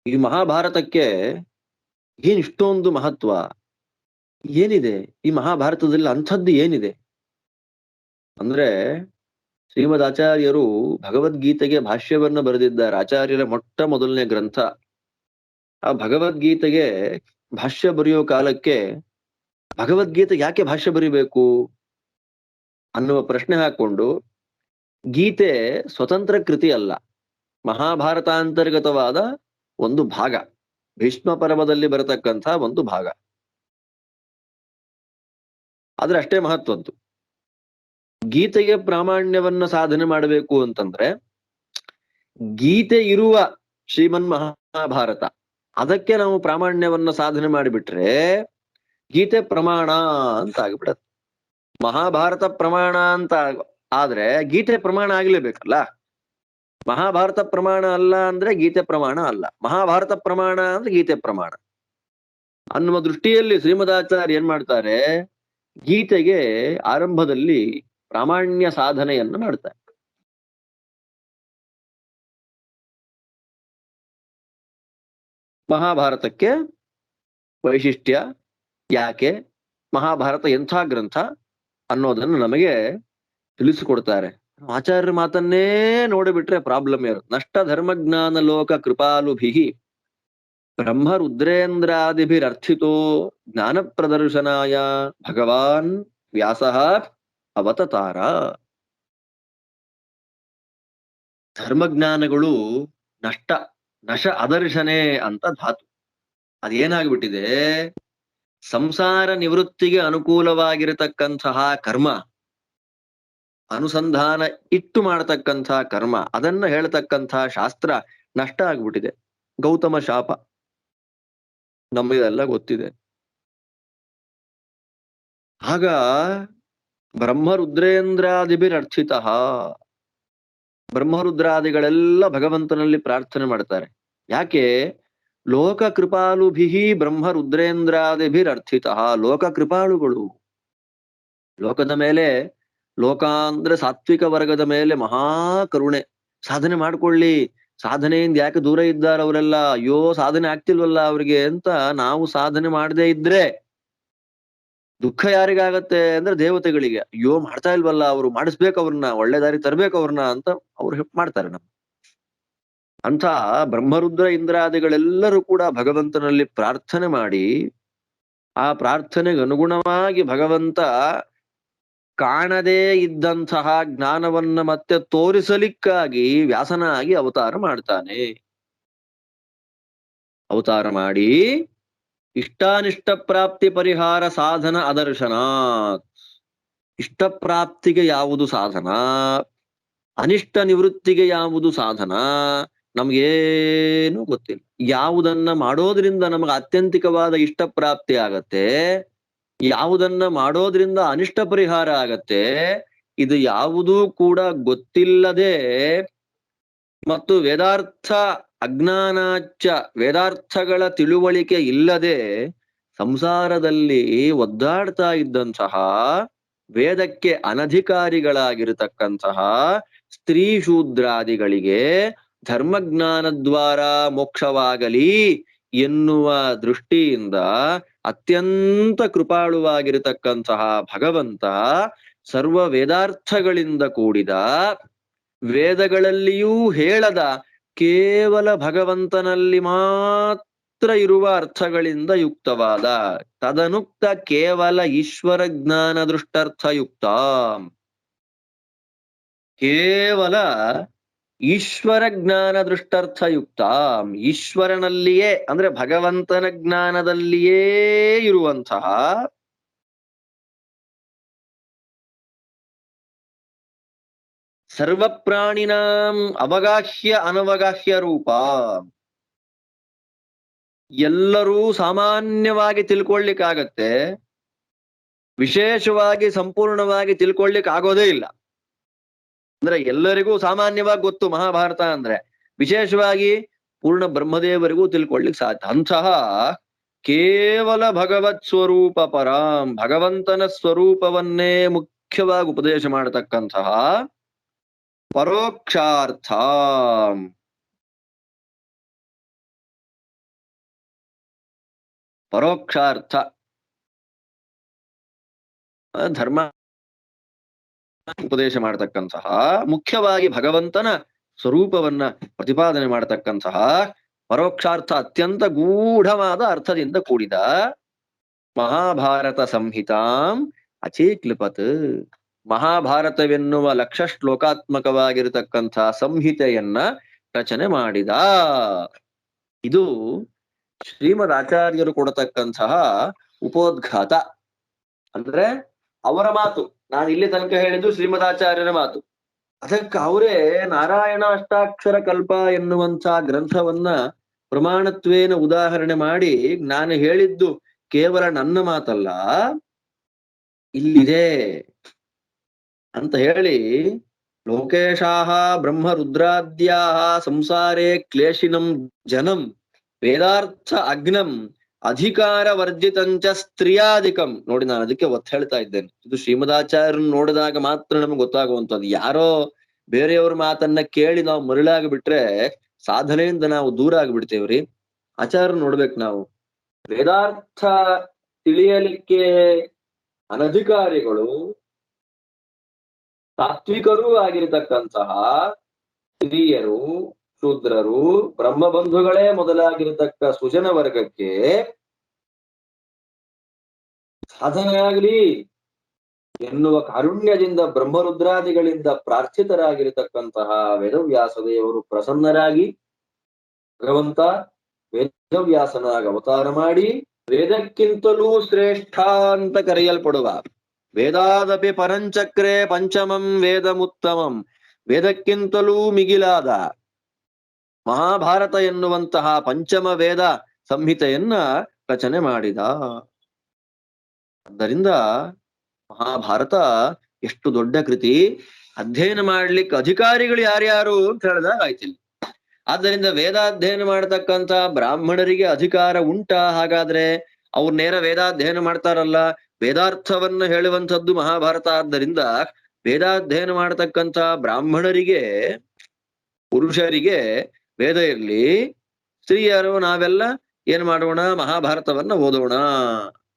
ಈ ಮಹಾಭಾರತಕ್ಕೆ ಏನಿಷ್ಟೊಂದು ಮಹತ್ವ? ಏನಿದೆ ಈ ಮಹಾಭಾರತದಲ್ಲಿ? ಅಂಥದ್ದು ಏನಿದೆ ಅಂದ್ರೆ, ಶ್ರೀಮದ್ ಆಚಾರ್ಯರು ಭಗವದ್ಗೀತೆಗೆ ಭಾಷ್ಯವನ್ನ ಬರೆದಿದ್ದಾರೆ. ಆಚಾರ್ಯರ ಮೊಟ್ಟ ಮೊದಲನೇ ಗ್ರಂಥ. ಆ ಭಗವದ್ಗೀತೆಗೆ ಭಾಷ್ಯ ಬರೆಯೋ ಕಾಲಕ್ಕೆ ಭಗವದ್ಗೀತೆ ಯಾಕೆ ಭಾಷ್ಯ ಬರಿಬೇಕು ಅನ್ನುವ ಪ್ರಶ್ನೆ ಹಾಕೊಂಡು, ಗೀತೆ ಸ್ವತಂತ್ರ ಕೃತಿ ಅಲ್ಲ, ಮಹಾಭಾರತಾಂತರ್ಗತವಾದ ಒಂದು ಭಾಗ, ಭೀಷ್ಮ ಪರ್ವದಲ್ಲಿ ಬರತಕ್ಕಂಥ ಒಂದು ಭಾಗ. ಆದ್ರೆ ಅಷ್ಟೇ ಮಹತ್ವದ್ದು. ಗೀತೆಗೆ ಪ್ರಾಮಾಣ್ಯವನ್ನ ಸಾಧನೆ ಮಾಡಬೇಕು ಅಂತಂದ್ರೆ ಗೀತೆ ಇರುವ ಶ್ರೀಮನ್ ಮಹಾಭಾರತ, ಅದಕ್ಕೆ ನಾವು ಪ್ರಾಮಾಣ್ಯವನ್ನ ಸಾಧನೆ ಮಾಡಿಬಿಟ್ರೆ ಗೀತೆ ಪ್ರಮಾಣ ಅಂತ ಆಗ್ಬಿಡತ್ತೆ. ಮಹಾಭಾರತ ಪ್ರಮಾಣ ಅಂತ ಆದ್ರೆ ಗೀತೆ ಪ್ರಮಾಣ ಆಗ್ಲೇಬೇಕಲ್ಲ. ಮಹಾಭಾರತ ಪ್ರಮಾಣ ಅಲ್ಲ ಅಂದ್ರೆ ಗೀತೆ ಪ್ರಮಾಣ ಅಲ್ಲ, ಮಹಾಭಾರತ ಪ್ರಮಾಣ ಅಂದ್ರೆ ಗೀತೆ ಪ್ರಮಾಣ ಅನ್ನುವ ದೃಷ್ಟಿಯಲ್ಲಿ ಶ್ರೀಮದಾಚಾರ್ಯ ಏನ್ ಮಾಡ್ತಾರೆ, ಗೀತೆಗೆ ಆರಂಭದಲ್ಲಿ ಪ್ರಾಮಾಣ್ಯ ಸಾಧನೆಯನ್ನು ಮಾಡ್ತಾರೆ. ಮಹಾಭಾರತಕ್ಕೆ ವೈಶಿಷ್ಟ್ಯ ಯಾಕೆ, ಮಹಾಭಾರತ ಎಂಥ ಗ್ರಂಥ ಅನ್ನೋದನ್ನು ನಮಗೆ ತಿಳಿಸಿಕೊಡ್ತಾರೆ. ಆಚಾರ್ಯರ ಮಾತನ್ನೇ ನೋಡಿಬಿಟ್ರೆ ಪ್ರಾಬ್ಲಮ್ ಇರುತ್ತೆ. ನಷ್ಟ ಧರ್ಮಜ್ಞಾನ ಲೋಕ ಕೃಪಾಲುಭಿಹಿ ಬ್ರಹ್ಮ ರುದ್ರೇಂದ್ರಾದಿಭಿರರ್ಥಿತೋ ಜ್ಞಾನ ಪ್ರದರ್ಶನಾಯ ಭಗವಾನ್ ವ್ಯಾಸಃ ಅವತತಾರ. ಧರ್ಮಜ್ಞಾನಗಳು ನಶ ಅದರ್ಶನೆ ಅಂತ ಧಾತು. ಅದೇನಾಗ್ಬಿಟ್ಟಿದೆ, ಸಂಸಾರ ನಿವೃತ್ತಿಗೆ ಅನುಕೂಲವಾಗಿರತಕ್ಕಂತಹ ಕರ್ಮ, ಅನುಸಂಧಾನ ಇಟ್ಟು ಮಾಡತಕ್ಕಂಥ ಕರ್ಮ, ಅದನ್ನ ಹೇಳ್ತಕ್ಕಂಥ ಶಾಸ್ತ್ರ ನಷ್ಟ ಆಗ್ಬಿಟ್ಟಿದೆ. ಗೌತಮ ಶಾಪ ನಮಗೆಲ್ಲ ಗೊತ್ತಿದೆ. ಆಗ ಬ್ರಹ್ಮರುದ್ರೇಂದ್ರಾದಿಭಿರರ್ಥಿತ, ಬ್ರಹ್ಮರುದ್ರಾದಿಗಳೆಲ್ಲ ಭಗವಂತನಲ್ಲಿ ಪ್ರಾರ್ಥನೆ ಮಾಡ್ತಾರೆ. ಯಾಕೆ? ಲೋಕ ಕೃಪಾಲುಭಿಹಿ ಬ್ರಹ್ಮರುದ್ರೇಂದ್ರಾದಿಭಿರರ್ಥಿತ. ಲೋಕ ಕೃಪಾಳುಗಳು, ಲೋಕದ ಮೇಲೆ, ಲೋಕ ಅಂದ್ರೆ ಸಾತ್ವಿಕ ವರ್ಗದ ಮೇಲೆ ಮಹಾ ಕರುಣೆ. ಸಾಧನೆ ಮಾಡ್ಕೊಳ್ಳಿ, ಸಾಧನೆಯಿಂದ ಯಾಕೆ ದೂರ ಇದ್ದಾರೆ ಅವರೆಲ್ಲ, ಅಯ್ಯೋ ಸಾಧನೆ ಆಗ್ತಿಲ್ವಲ್ಲ ಅವ್ರಿಗೆ ಅಂತ ನಾವು ಸಾಧನೆ ಮಾಡದೇ ಇದ್ರೆ ದುಃಖ ಯಾರಿಗಾಗತ್ತೆ ಅಂದ್ರೆ ದೇವತೆಗಳಿಗೆ. ಅಯ್ಯೋ ಮಾಡ್ತಾ ಇಲ್ವಲ್ಲ ಅವರು, ಮಾಡಿಸ್ಬೇಕು ಅವ್ರನ್ನ, ಒಳ್ಳೆ ದಾರಿ ತರ್ಬೇಕು ಅವ್ರನ್ನ ಅಂತ ಅವ್ರು ಮಾಡ್ತಾರೆ. ನಮ್ಮ ಅಂತ ಬ್ರಹ್ಮರುದ್ರ ಇಂದ್ರಾದಿಗಳೆಲ್ಲರೂ ಕೂಡ ಭಗವಂತನಲ್ಲಿ ಪ್ರಾರ್ಥನೆ ಮಾಡಿ, ಆ ಪ್ರಾರ್ಥನೆಗೆ ಅನುಗುಣವಾಗಿ ಭಗವಂತ ಕಾಣದೇ ಇದ್ದಂತಹ ಜ್ಞಾನವನ್ನ ಮತ್ತೆ ತೋರಿಸಲಿಕ್ಕಾಗಿ ವ್ಯಾಸನಾಗಿ ಅವತಾರ ಮಾಡ್ತಾನೆ. ಅವತಾರ ಮಾಡಿ ಇಷ್ಟಾನಿಷ್ಟ ಪ್ರಾಪ್ತಿ ಪರಿಹಾರ ಸಾಧನ ಅದರ್ಶನಾತ್. ಇಷ್ಟ ಪ್ರಾಪ್ತಿಗೆ ಯಾವುದು ಸಾಧನ, ಅನಿಷ್ಟ ನಿವೃತ್ತಿಗೆ ಯಾವುದು ಸಾಧನ, ನಮ್ಗೇನು ಗೊತ್ತಿಲ್ಲ. ಯಾವುದನ್ನ ಮಾಡೋದ್ರಿಂದ ನಮಗೆ ಆತ್ಯಂತಿಕವಾದ ಇಷ್ಟ ಪ್ರಾಪ್ತಿ ಆಗತ್ತೆ, ಯಾವುದನ್ನ ಮಾಡೋದ್ರಿಂದ ಅನಿಷ್ಟ ಪರಿಹಾರ ಆಗತ್ತೆ, ಇದು ಯಾವುದೂ ಕೂಡ ಗೊತ್ತಿಲ್ಲದೆ ಮತ್ತು ವೇದಾರ್ಥ ಅಜ್ಞಾನಾಚ, ವೇದಾರ್ಥಗಳ ತಿಳುವಳಿಕೆ ಇಲ್ಲದೆ ಸಂಸಾರದಲ್ಲಿ ಒದ್ದಾಡ್ತಾ ಇದ್ದಂತಹ ವೇದಕ್ಕೆ ಅನಧಿಕಾರಿಗಳಾಗಿರತಕ್ಕಂತಹ ಸ್ತ್ರೀ ಶೂದ್ರಾದಿಗಳಿಗೆ ಧರ್ಮಜ್ಞಾನದ್ವಾರ ಮೋಕ್ಷವಾಗಲಿ ಎನ್ನುವ ದೃಷ್ಟಿಯಿಂದ ಅತ್ಯಂತ ಕೃಪಾಳುವಾಗಿರತಕ್ಕಂತಹ ಭಗವಂತ ಸರ್ವ ವೇದಾರ್ಥಗಳಿಂದ ಕೂಡಿದ, ವೇದಗಳಲ್ಲಿಯೂ ಹೇಳದ ಕೇವಲ ಭಗವಂತನಲ್ಲಿ ಮಾತ್ರ ಇರುವ ಅರ್ಥಗಳಿಂದ ಯುಕ್ತವಾದ ತದನುಕ್ತ ಕೇವಲ ಈಶ್ವರ ಜ್ಞಾನ ದೃಷ್ಟರ್ಥಯುಕ್ತ, ಕೇವಲ ಈಶ್ವರ ಜ್ಞಾನ ದೃಷ್ಟರ್ಥಯುಕ್ತ, ಈಶ್ವರನಲ್ಲಿಯೇ ಅಂದ್ರೆ ಭಗವಂತನ ಜ್ಞಾನದಲ್ಲಿಯೇ ಇರುವಂತಹ ಸರ್ವ ಪ್ರಾಣಿನಾಂ ಅವಗಾಹ್ಯ ಅನವಗಾಹ್ಯ ರೂಪ, ಎಲ್ಲರೂ ಸಾಮಾನ್ಯವಾಗಿ ತಿಳ್ಕೊಳ್ಳಿಕ್ಕಾಗತ್ತೆ, ವಿಶೇಷವಾಗಿ ಸಂಪೂರ್ಣವಾಗಿ ತಿಳ್ಕೊಳ್ಳಿಕ್ ಆಗೋದೇ ಇಲ್ಲ. ಅಂದ್ರೆ ಎಲ್ಲರಿಗೂ ಸಾಮಾನ್ಯವಾಗಿ ಗೊತ್ತು ಮಹಾಭಾರತ ಅಂದ್ರೆ, ವಿಶೇಷವಾಗಿ ಪೂರ್ಣ ಬ್ರಹ್ಮದೇವರಿಗೂ ತಿಳ್ಕೊಳ್ಳಿಕ್ ಸಾಧ್ಯ. ಅಂತಹ ಕೇವಲ ಭಗವತ್ ಸ್ವರೂಪ ಪರಾಂ, ಭಗವಂತನ ಸ್ವರೂಪವನ್ನೇ ಮುಖ್ಯವಾಗಿ ಉಪದೇಶ ಮಾಡತಕ್ಕಂತಹ ಪರೋಕ್ಷಾರ್ಥ, ಪರೋಕ್ಷಾರ್ಥ ಧರ್ಮ ಉಪದೇಶ ಮಾಡತಕ್ಕಂತಹ, ಮುಖ್ಯವಾಗಿ ಭಗವಂತನ ಸ್ವರೂಪವನ್ನ ಪ್ರತಿಪಾದನೆ ಮಾಡತಕ್ಕಂತಹ ಪರೋಕ್ಷಾರ್ಥ, ಅತ್ಯಂತ ಗೂಢವಾದ ಅರ್ಥದಿಂದ ಕೂಡಿದ ಮಹಾಭಾರತ ಸಂಹಿತಾಂ ಅಚೀಕ್ಲಿಪತ್, ಮಹಾಭಾರತವೆನ್ನುವ ಲಕ್ಷ ಶ್ಲೋಕಾತ್ಮಕವಾಗಿರತಕ್ಕಂಥ ಸಂಹಿತೆಯನ್ನ ರಚನೆ ಮಾಡಿದ. ಇದು ಶ್ರೀಮದ್ ಆಚಾರ್ಯರು ಕೊಡತಕ್ಕಂತಹ ಉಪೋದ್ಘಾತ. ಅಂದ್ರೆ ಅವರ ಮಾತು, ನಾನು ಇಲ್ಲಿ ತನಕ ಹೇಳಿದ್ದು ಶ್ರೀಮದಾಚಾರ್ಯರ ಮಾತು. ಅದಕ್ಕೆ ಅವರೇ ನಾರಾಯಣ ಅಷ್ಟಾಕ್ಷರ ಕಲ್ಪ ಎನ್ನುವಂತ ಗ್ರಂಥವನ್ನ ಪ್ರಮಾಣತ್ವೇನ ಉದಾಹರಣೆ ಮಾಡಿ, ನಾನು ಹೇಳಿದ್ದು ಕೇವಲ ನನ್ನ ಮಾತಲ್ಲ, ಇಲ್ಲಿದೆ ಅಂತ ಹೇಳಿ, ಲೋಕೇಶಾಹ ಬ್ರಹ್ಮ ರುದ್ರಾದ್ಯಾಹ ಸಂಸಾರೇ ಕ್ಲೇಶಿನಂ ಜನಂ ವೇದಾರ್ಥ ಅಗ್ನಂ ಅಧಿಕಾರ ವರ್ಜಿತಂಚ ಸ್ತ್ರೀಯಾಧಿಕಂ. ನೋಡಿ, ನಾನು ಅದಕ್ಕೆ ಒತ್ತು ಹೇಳ್ತಾ ಇದ್ದೇನೆ, ಇದು ಶ್ರೀಮದಾಚಾರ್ಯರನ್ನು ನೋಡಿದಾಗ ಮಾತ್ರ ನಮ್ಗೆ ಗೊತ್ತಾಗುವಂಥದ್ದು. ಯಾರೋ ಬೇರೆಯವ್ರ ಮಾತನ್ನ ಕೇಳಿ ನಾವು ಮರಳಾಗಿ ಬಿಟ್ರೆ ಸಾಧನೆಯಿಂದ ನಾವು ದೂರ ಆಗಿಬಿಡ್ತೇವ್ರಿ. ಆಚಾರ್ಯ ನೋಡ್ಬೇಕು ನಾವು. ವೇದಾರ್ಥ ತಿಳಿಯಲಿಕ್ಕೆ ಅನಧಿಕಾರಿಗಳು, ತಾತ್ವಿಕರೂ ಆಗಿರತಕ್ಕಂತಹ ಸ್ತ್ರೀಯರು, ಶೂದ್ರರು, ಬ್ರಹ್ಮಬಂಧುಗಳೇ ಮೊದಲಾಗಿರತಕ್ಕ ಸುಜನ ವರ್ಗಕ್ಕೆ ಸಾಧನೆ ಆಗಲಿ ಎನ್ನುವ ಕಾರುಣ್ಯದಿಂದ ಬ್ರಹ್ಮರುದ್ರಾದಿಗಳಿಂದ ಪ್ರಾರ್ಥಿತರಾಗಿರತಕ್ಕಂತಹ ವೇದವ್ಯಾಸದೇವರು ಪ್ರಸನ್ನರಾಗಿ ಭಗವಂತ ವೇದವ್ಯಾಸನಾಗಿ ಅವತಾರ ಮಾಡಿ ವೇದಕ್ಕಿಂತಲೂ ಶ್ರೇಷ್ಠ ಅಂತ ಕರೆಯಲ್ಪಡುವ, ವೇದಾದಪಿ ಪರಂಚಕ್ರೆ ಪಂಚಮಂ ವೇದಮುತ್ತಮಂ, ವೇದಕ್ಕಿಂತಲೂ ಮಿಗಿಲಾದ ಮಹಾಭಾರತ ಎನ್ನುವಂತಹ ಪಂಚಮ ವೇದ ಸಂಹಿತೆಯನ್ನ ರಚನೆ ಮಾಡಿದ. ಆದ್ದರಿಂದ ಮಹಾಭಾರತ ಎಷ್ಟು ದೊಡ್ಡ ಕೃತಿ, ಅಧ್ಯಯನ ಮಾಡ್ಲಿಕ್ಕೆ ಅಧಿಕಾರಿಗಳು ಯಾರ್ಯಾರು ಅಂತ ಹೇಳಿದಾಗ ಆಯ್ತಿಲ್ಲ. ಆದ್ದರಿಂದ ವೇದಾಧ್ಯಯನ ಮಾಡತಕ್ಕಂತ ಬ್ರಾಹ್ಮಣರಿಗೆ ಅಧಿಕಾರ ಉಂಟಾ? ಹಾಗಾದ್ರೆ ಅವ್ರು ನೇರ ವೇದಾಧ್ಯಯನ ಮಾಡ್ತಾರಲ್ಲ, ವೇದಾರ್ಥವನ್ನ ಹೇಳುವಂಥದ್ದು ಮಹಾಭಾರತ. ಆದ್ದರಿಂದ ವೇದಾಧ್ಯಯನ ಮಾಡತಕ್ಕಂತ ಬ್ರಾಹ್ಮಣರಿಗೆ, ಪುರುಷರಿಗೆ ವೇದ ಇರ್ಲಿ, ಸ್ತ್ರೀಯರು ನಾವೆಲ್ಲ ಏನ್ ಮಾಡೋಣ, ಮಹಾಭಾರತವನ್ನ ಓದೋಣ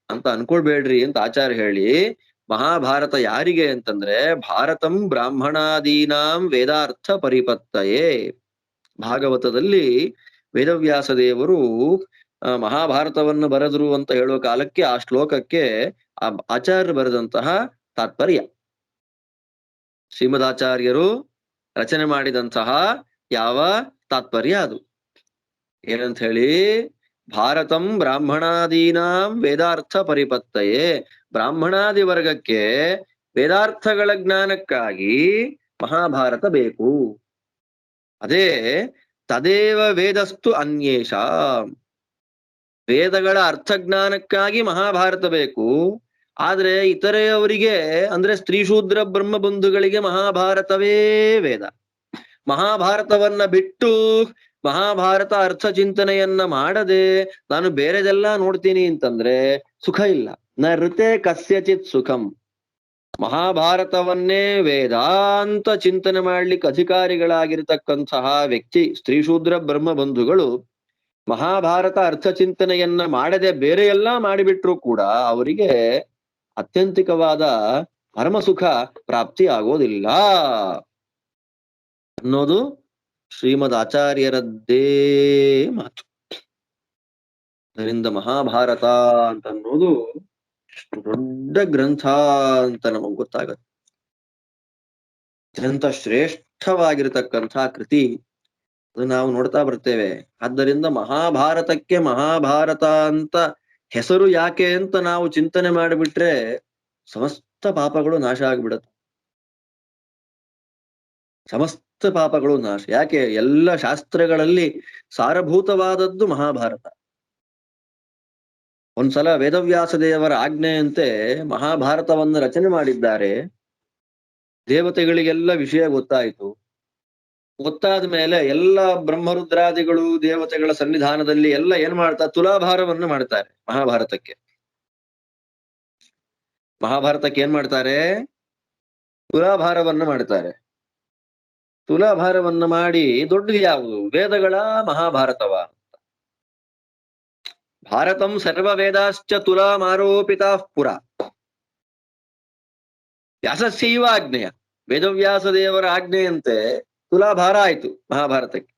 ಅಂತ ಅನ್ಕೊಳ್ಬೇಡ್ರಿ ಅಂತ ಆಚಾರ್ಯ ಹೇಳಿ, ಮಹಾಭಾರತ ಯಾರಿಗೆ ಅಂತಂದ್ರೆ ಭಾರತಂ ಬ್ರಾಹ್ಮಣಾದೀನಾಂ ವೇದಾರ್ಥ ಪರಿಪತ್ತಯೇ. ಭಾಗವತದಲ್ಲಿ ವೇದವ್ಯಾಸ ದೇವರು ಮಹಾಭಾರತವನ್ನು ಬರೆದ್ರು ಅಂತ ಹೇಳುವ ಕಾಲಕ್ಕೆ ಆ ಶ್ಲೋಕಕ್ಕೆ ಆ ಆಚಾರ್ಯರು ಬರೆದಂತಹ ತಾತ್ಪರ್ಯ, ಶ್ರೀಮದಾಚಾರ್ಯರು ರಚನೆ ಮಾಡಿದಂತಹ ಯಾವ ತಾತ್ಪರ್ಯ ಅದು ಏನಂತ ಹೇಳಿ, ಭಾರತಂ ಬ್ರಾಹ್ಮಣಾದೀನಾಂ ವೇದಾರ್ಥ ಪರಿಪತ್ತಯೇ, ಬ್ರಾಹ್ಮಣಾದಿ ವರ್ಗಕ್ಕೆ ವೇದಾರ್ಥಗಳ ಜ್ಞಾನಕ್ಕಾಗಿ ಮಹಾಭಾರತ ಬೇಕು. ಅದೇ ತದೇವ ವೇದಸ್ತು ಅನ್ಯೇಷ, ವೇದಗಳ ಅರ್ಥಜ್ಞಾನಕ್ಕಾಗಿ ಮಹಾಭಾರತ ಬೇಕು. ಆದ್ರೆ ಇತರೆಯವರಿಗೆ ಅಂದ್ರೆ ಸ್ತ್ರೀ ಶೂದ್ರ ಬ್ರಹ್ಮ ಬಂಧುಗಳಿಗೆ ಮಹಾಭಾರತವೇ ವೇದ. ಮಹಾಭಾರತವನ್ನ ಬಿಟ್ಟು ಮಹಾಭಾರತ ಅರ್ಥ ಚಿಂತನೆಯನ್ನ ಮಾಡದೆ ನಾನು ಬೇರೆದೆಲ್ಲ ನೋಡ್ತೀನಿ ಅಂತಂದ್ರೆ ಸುಖ ಇಲ್ಲ. ನ ಋತೆ ಕಸ್ಯಚಿತ್ ಸುಖಂ. ಮಹಾಭಾರತವನ್ನೇ ವೇದಾಂತ ಚಿಂತನೆ ಮಾಡ್ಲಿಕ್ಕೆ ಅಧಿಕಾರಿಗಳಾಗಿರ್ತಕ್ಕಂತಹ ವ್ಯಕ್ತಿ ಸ್ತ್ರೀ ಶೂದ್ರ ಬ್ರಹ್ಮ ಬಂಧುಗಳು ಮಹಾಭಾರತ ಅರ್ಥ ಚಿಂತನೆಯನ್ನ ಮಾಡದೆ ಬೇರೆ ಎಲ್ಲಾ ಮಾಡಿಬಿಟ್ರು ಕೂಡ ಅವರಿಗೆ ಅತ್ಯಂತಿಕವಾದ ಪರಮ ಸುಖ ಪ್ರಾಪ್ತಿ ಆಗೋದಿಲ್ಲ ಅನ್ನೋದು ಶ್ರೀಮದ್ ಆಚಾರ್ಯರದ್ದೇ ಮಾತು. ಅದರಿಂದ ಮಹಾಭಾರತ ಅಂತ ಅನ್ನೋದು ದೊಡ್ಡ ಗ್ರಂಥ ಅಂತ ನಮಗ್ ಗೊತ್ತಾಗತ್ತೆ. ಅತ್ಯಂತ ಶ್ರೇಷ್ಠವಾಗಿರತಕ್ಕಂಥ ಕೃತಿ ಅದು ನಾವು ನೋಡ್ತಾ ಬರ್ತೇವೆ. ಆದ್ದರಿಂದ ಮಹಾಭಾರತಕ್ಕೆ ಮಹಾಭಾರತ ಅಂತ ಹೆಸರು ಯಾಕೆ ಅಂತ ನಾವು ಚಿಂತನೆ ಮಾಡಿಬಿಟ್ರೆ ಸಮಸ್ತ ಪಾಪಗಳು ನಾಶ ಆಗ್ಬಿಡತ್ತೆ. ಸಮಸ್ತ ಪಾಪಗಳು ನಾಶ. ಯಾಕೆ? ಎಲ್ಲ ಶಾಸ್ತ್ರಗಳಲ್ಲಿ ಸಾರಭೂತವಾದದ್ದು ಮಹಾಭಾರತ. ಒಂದ್ಸಲ ವೇದವ್ಯಾಸ ದೇವರ ಆಜ್ಞೆಯಂತೆ ಮಹಾಭಾರತವನ್ನು ರಚನೆ ಮಾಡಿದ್ದಾರೆ. ದೇವತೆಗಳಿಗೆಲ್ಲ ವಿಷಯ ಗೊತ್ತಾಯಿತು. ಗೊತ್ತಾದ ಮೇಲೆ ಎಲ್ಲ ಬ್ರಹ್ಮರುದ್ರಾದಿಗಳು ದೇವತೆಗಳ ಸನ್ನಿಧಾನದಲ್ಲಿ ಎಲ್ಲ ಏನ್ ಮಾಡ್ತಾರೆ? ತುಲಾಭಾರವನ್ನು ಮಾಡ್ತಾರೆ ಮಹಾಭಾರತಕ್ಕೆ. ಮಹಾಭಾರತಕ್ಕೆ ಏನ್ ಮಾಡ್ತಾರೆ? ತುಲಾಭಾರವನ್ನ ಮಾಡ್ತಾರೆ. ತುಲಾಭಾರವನ್ನ ಮಾಡಿ ದೊಡ್ಡದು ಯಾವುದು? ವೇದಗಳ ಮಹಾಭಾರತವ. ಭಾರತಂ ಸರ್ವ ವೇದಾಶ್ಚ ತುಲಾಮಾರೋಪಿತಾ ಪುರ. ವ್ಯಾಸಸ್ಯೈವ ಆಜ್ಞೆಯ, ವೇದವ್ಯಾಸ ದೇವರ ಆಜ್ಞೆಯಂತೆ ತುಲಾಭಾರ ಆಯ್ತು ಮಹಾಭಾರತಕ್ಕೆ.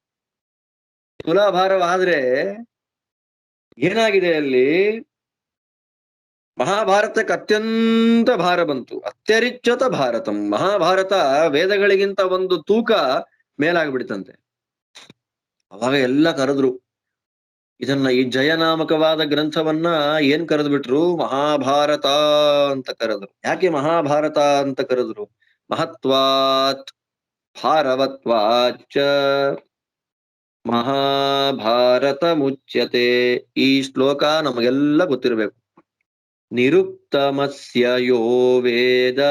ತುಲಾಭಾರವಾದ್ರೆ ಏನಾಗಿದೆ ಅಲ್ಲಿ? ಮಹಾಭಾರತಕ್ಕೆ ಅತ್ಯಂತ ಭಾರ ಬಂತು. ಅತ್ಯರಿಚ್ಯತ ಭಾರತಂ. ಮಹಾಭಾರತ ವೇದಗಳಿಗಿಂತ ಒಂದು ತೂಕ ಮೇಲಾಗ್ಬಿಡ್ತಂತೆ. ಅವಾಗ ಎಲ್ಲ ಕರೆದ್ರು ಇದನ್ನ, ಈ ಜಯನಾಮಕವಾದ ಗ್ರಂಥವನ್ನ ಏನ್ ಕರೆದ್ಬಿಟ್ರು? ಮಹಾಭಾರತ ಅಂತ ಕರೆದ್ರು. ಯಾಕೆ ಮಹಾಭಾರತ ಅಂತ ಕರೆದ್ರು? ಮಹತ್ವಾತ್ ಭಾರವತ್ವಾಚ ಮಹಾಭಾರತ ಮುಚ್ಯತೆ. ಈ ಶ್ಲೋಕ ನಮಗೆಲ್ಲ ಗೊತ್ತಿರಬೇಕು. ನಿರುಕ್ತಮಸ್ಯ ಯೋ ವೇದ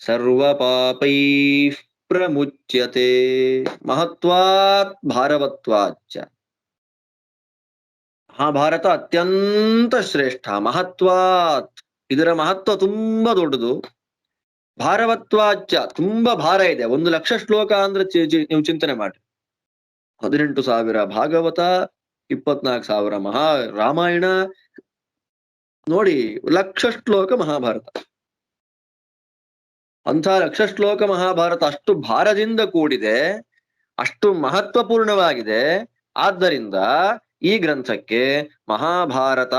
ಸರ್ವ ಪಾಪೈ ಪ್ರಮುಚ್ಯತೆ ಮಹತ್ವಾತ್ ಭಾರವತ್ವಾಚ. ಮಹಾಭಾರತ ಅತ್ಯಂತ ಶ್ರೇಷ್ಠ. ಮಹತ್ವಾತ್, ಇದರ ಮಹತ್ವ ತುಂಬಾ ದೊಡ್ಡದು. ಭಾರವತ್ವಾಚ, ತುಂಬಾ ಭಾರ ಇದೆ. 1,00,000 ಶ್ಲೋಕ ಅಂದ್ರೆ ನೀವು ಚಿಂತನೆ ಮಾಡಿ. 18,000 ಭಾಗವತ, 24,000 ರಾಮಾಯಣ, ನೋಡಿ 1,00,000 ಶ್ಲೋಕ ಮಹಾಭಾರತ. ಅಂಥ 1,00,000 ಶ್ಲೋಕ ಮಹಾಭಾರತ ಅಷ್ಟು ಭಾರದಿಂದ ಕೂಡಿದೆ, ಅಷ್ಟು ಮಹತ್ವಪೂರ್ಣವಾಗಿದೆ. ಆದ್ದರಿಂದ ಈ ಗ್ರಂಥಕ್ಕೆ ಮಹಾಭಾರತ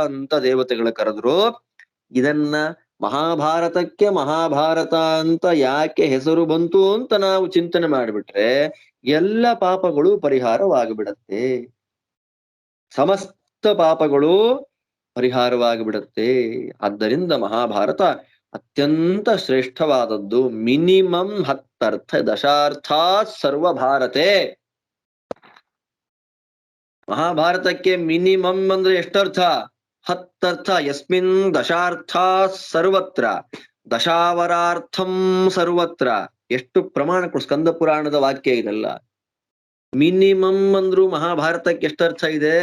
ಅಂತ ದೇವತೆಗಳು ಕರೆದ್ರು. ಇದನ್ನ ಮಹಾಭಾರತಕ್ಕೆ ಮಹಾಭಾರತ ಅಂತ ಯಾಕೆ ಹೆಸರು ಬಂತು ಅಂತ ನಾವು ಚಿಂತನೆ ಮಾಡಿಬಿಟ್ರೆ ಎಲ್ಲ ಪಾಪಗಳು ಪರಿಹಾರವಾಗಿಬಿಡತ್ತೆ. ಸಮಸ್ತ ಪಾಪಗಳು ಪರಿಹಾರವಾಗಿಬಿಡತ್ತೆ. ಆದ್ದರಿಂದ ಮಹಾಭಾರತ ಅತ್ಯಂತ ಶ್ರೇಷ್ಠವಾದದ್ದು. ಮಿನಿಮಮ್ 10 ಅರ್ಥ, ದಶಾರ್ಥಾತ್ ಸರ್ವ ಭಾರತೆ. ಮಹಾಭಾರತಕ್ಕೆ ಮಿನಿಮಮ್ ಅಂದ್ರೆ ಎಷ್ಟರ್ಥ? 10 ಅರ್ಥ. ಯಸ್ಮಿನ್ ದಶಾರ್ಥ ಸರ್ವತ್ರ ದಶಾವರಾರ್ಥಂ ಸರ್ವತ್ರ. ಎಷ್ಟು ಪ್ರಮಾಣ? ಸ್ಕಂದ ಪುರಾಣದ ವಾಕ್ಯ ಇದೆಲ್ಲ. ಮಿನಿಮಮ್ ಅಂದ್ರು ಮಹಾಭಾರತಕ್ಕೆ ಎಷ್ಟರ್ಥ ಇದೆ?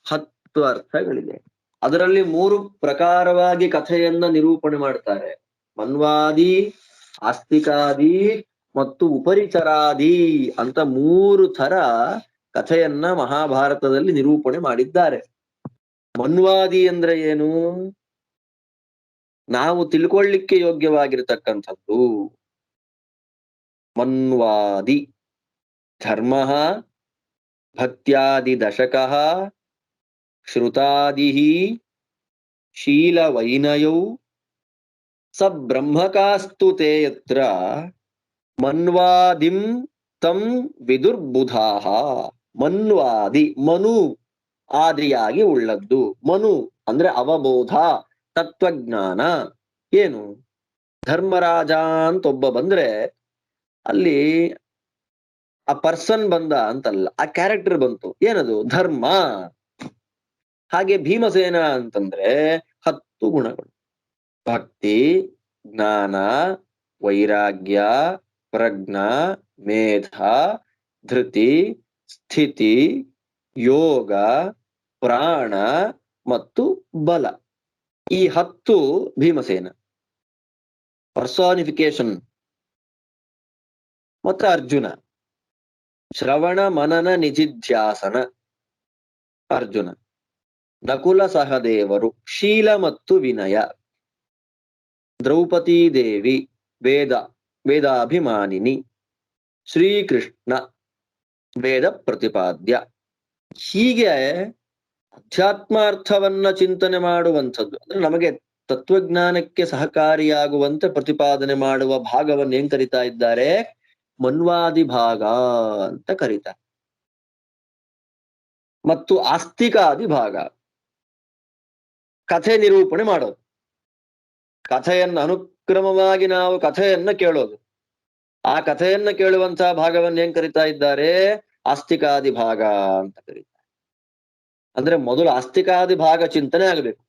10 ಅರ್ಥಗಳಿದೆ. ಅದರಲ್ಲಿ 3 ಪ್ರಕಾರವಾಗಿ ಕಥೆಯನ್ನ ನಿರೂಪಣೆ ಮಾಡ್ತಾರೆ. ಮನ್ವಾದಿ, ಆಸ್ತಿಕಾದಿ ಮತ್ತು ಉಪರಿಚರಾದಿ ಅಂತ 3 ಥರ ಕಥೆಯನ್ನ ಮಹಾಭಾರತದಲ್ಲಿ ನಿರೂಪಣೆ ಮಾಡಿದ್ದಾರೆ. ಮನ್ವಾದಿ ಅಂದ್ರೆ ಏನು? ನಾವು ತಿಳ್ಕೊಳ್ಳಿಕ್ಕೆ ಯೋಗ್ಯವಾಗಿರ್ತಕ್ಕಂಥದ್ದು. ಮನ್ವಾದಿ ಧರ್ಮ ಭಕ್ತ್ಯಾದಿ ದಶಕಃ ಶ್ರುತಾದಿ ಶೀಲವೈನಯೌ ಸ ಬ್ರಹ್ಮಕಾಸ್ತು ತೇ ಯತ್ರ ಮನ್ವಾದಿಂ ತಂ ವಿದುರ್ಬುಧಾಃ. ಮನ್ವಾದಿ, ಮನು ಆದಿಯಾಗಿ ಉಳ್ಳದ್ದು. ಮನು ಅಂದ್ರೆ ಅವಬೋಧ, ತತ್ವಜ್ಞಾನ. ಏನು ಧರ್ಮರಾಜ ಅಂತ ಒಬ್ಬ ಬಂದ್ರೆ ಅಲ್ಲಿ ಆ ಪರ್ಸನ್ ಬಂದ ಅಂತಲ್ಲ, ಆ ಕ್ಯಾರೆಕ್ಟರ್ ಬಂತು. ಏನದು ಧರ್ಮ. ಹಾಗೆ ಭೀಮಸೇನ ಅಂತಂದ್ರೆ 10 ಗುಣಗಳು: ಭಕ್ತಿ, ಜ್ಞಾನ, ವೈರಾಗ್ಯ, ಪ್ರಜ್ಞಾ, ಮೇಧ, ಧೃತಿ, ಸ್ಥಿತಿ, ಯೋಗ, ಪ್ರಾಣ ಮತ್ತು ಬಲ. ಈ 10 ಭೀಮಸೇನ ಪರ್ಸಾನಿಫಿಕೇಶನ್. ಮತ್ತೆ ಅರ್ಜುನ ಶ್ರವಣ ಮನನ ನಿಧಿಧ್ಯಾಸನ ಅರ್ಜುನ. ನಕುಲ ಸಹದೇವರು ಶೀಲ ಮತ್ತು ವಿನಯ. ದ್ರೌಪದೀ ದೇವಿ ವೇದಾಭಿಮಾನಿನಿ. ಶ್ರೀಕೃಷ್ಣ ವೇದ ಪ್ರತಿಪಾದ್ಯ. ಹೀಗೆ ಅಧ್ಯಾತ್ಮಾರ್ಥವನ್ನ ಚಿಂತನೆ ಮಾಡುವಂಥದ್ದು ಅಂದ್ರೆ ನಮಗೆ ತತ್ವಜ್ಞಾನಕ್ಕೆ ಸಹಕಾರಿಯಾಗುವಂತೆ ಪ್ರತಿಪಾದನೆ ಮಾಡುವ ಭಾಗವನ್ನು ಏನ್ ಕರಿತಾ ಇದ್ದಾರೆ? ಮನ್ವಾದಿ ಭಾಗ ಅಂತ ಕರೀತಾರೆ. ಮತ್ತು ಆಸ್ತಿಕಾದಿ ಭಾಗ ಕಥೆ ನಿರೂಪಣೆ ಮಾಡೋದು. ಕಥೆಯನ್ನ ಅನುಕ್ರಮವಾಗಿ ನಾವು ಕಥೆಯನ್ನ ಕೇಳೋದು. ಆ ಕಥೆಯನ್ನ ಕೇಳುವಂತಹ ಭಾಗವನ್ನು ಏನ್ ಕರಿತಾ ಇದ್ದಾರೆ? ಆಸ್ತಿಕಾದಿ ಭಾಗ ಅಂತ ಕರೀತಾರೆ. ಅಂದ್ರೆ ಮೊದಲು ಆಸ್ತಿಕಾದಿ ಭಾಗ ಚಿಂತನೆ ಆಗಬೇಕು.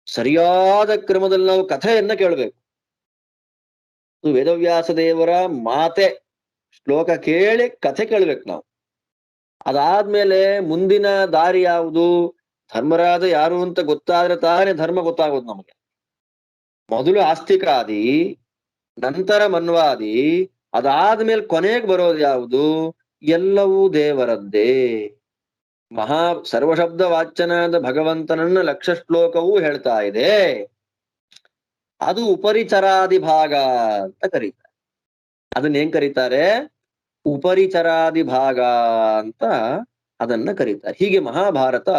ಸರಿಯಾದ ಕ್ರಮದಲ್ಲಿ ನಾವು ಕಥೆಯನ್ನ ಕೇಳಬೇಕು. ವೇದವ್ಯಾಸ ದೇವರ ಮಾತೆ ಶ್ಲೋಕ ಕೇಳಿ ಕಥೆ ಕೇಳ್ಬೇಕು ನಾವು. ಅದಾದ್ಮೇಲೆ ಮುಂದಿನ ದಾರಿ ಯಾವುದು? ಧರ್ಮರಾಜ ಯಾರು ಅಂತ ಗೊತ್ತಾದ್ರೆ ತಾನೇ ಧರ್ಮ ಗೊತ್ತಾಗೋದು ನಮಗೆ. ಮೊದಲು ಆಸ್ತಿಕಾದಿ, ನಂತರ ಮನ್ವಾದಿ, ಅದಾದ್ಮೇಲೆ ಕೊನೆಗೆ ಬರೋದು ಯಾವುದು? ಎಲ್ಲವೂ ದೇವರದ್ದೇ. ಸರ್ವಶಬ್ದ ವಾಚ್ಯನಾದ ಭಗವಂತನನ್ನ ಲಕ್ಷ ಶ್ಲೋಕವೂ ಹೇಳ್ತಾ ಇದೆ. ಅದು ಉಪರಿಚರಾದಿ ಭಾಗ ಅಂತ ಕರೀತಾರೆ. ಅದನ್ನೇನ್ ಕರೀತಾರೆ? ಉಪರಿಚರಾದಿ ಭಾಗ ಅಂತ ಅದನ್ನ ಕರೀತಾರೆ. ಹೀಗೆ ಮಹಾಭಾರತ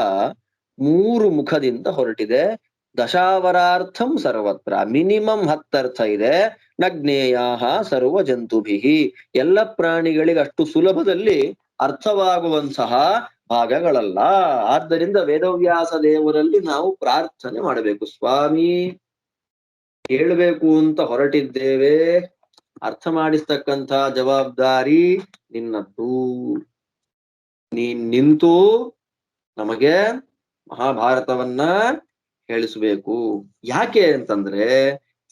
3 ಮುಖದಿಂದ ಹೊರಟಿದೆ. ದಶಾವರಾರ್ಥಂ ಸರ್ವತ್ರ, ಮಿನಿಮಮ್ 10 ಅರ್ಥ ಇದೆ. ನಗ್ನೇಯಾಹ ಸರ್ವ ಜಂತುಭಿಹಿ, ಎಲ್ಲ ಪ್ರಾಣಿಗಳಿಗೆ ಅಷ್ಟು ಸುಲಭದಲ್ಲಿ ಅರ್ಥವಾಗುವಂತಹ ಭಾಗಗಳಲ್ಲ. ಆದ್ದರಿಂದ ವೇದವ್ಯಾಸ ದೇವರಲ್ಲಿ ನಾವು ಪ್ರಾರ್ಥನೆ ಮಾಡಬೇಕು. ಸ್ವಾಮಿ, ಹೇಳ್ಬೇಕು ಅಂತ ಹೊರಟಿದ್ದೇವೆ, ಅರ್ಥ ಮಾಡಿಸ್ತಕ್ಕಂಥ ಜವಾಬ್ದಾರಿ ನಿನ್ನದ್ದು. ನೀನ್ ನಿಂತು ನಮಗೆ ಮಹಾಭಾರತವನ್ನ ಹೇಳಿಸಬೇಕು. ಯಾಕೆ ಅಂತಂದ್ರೆ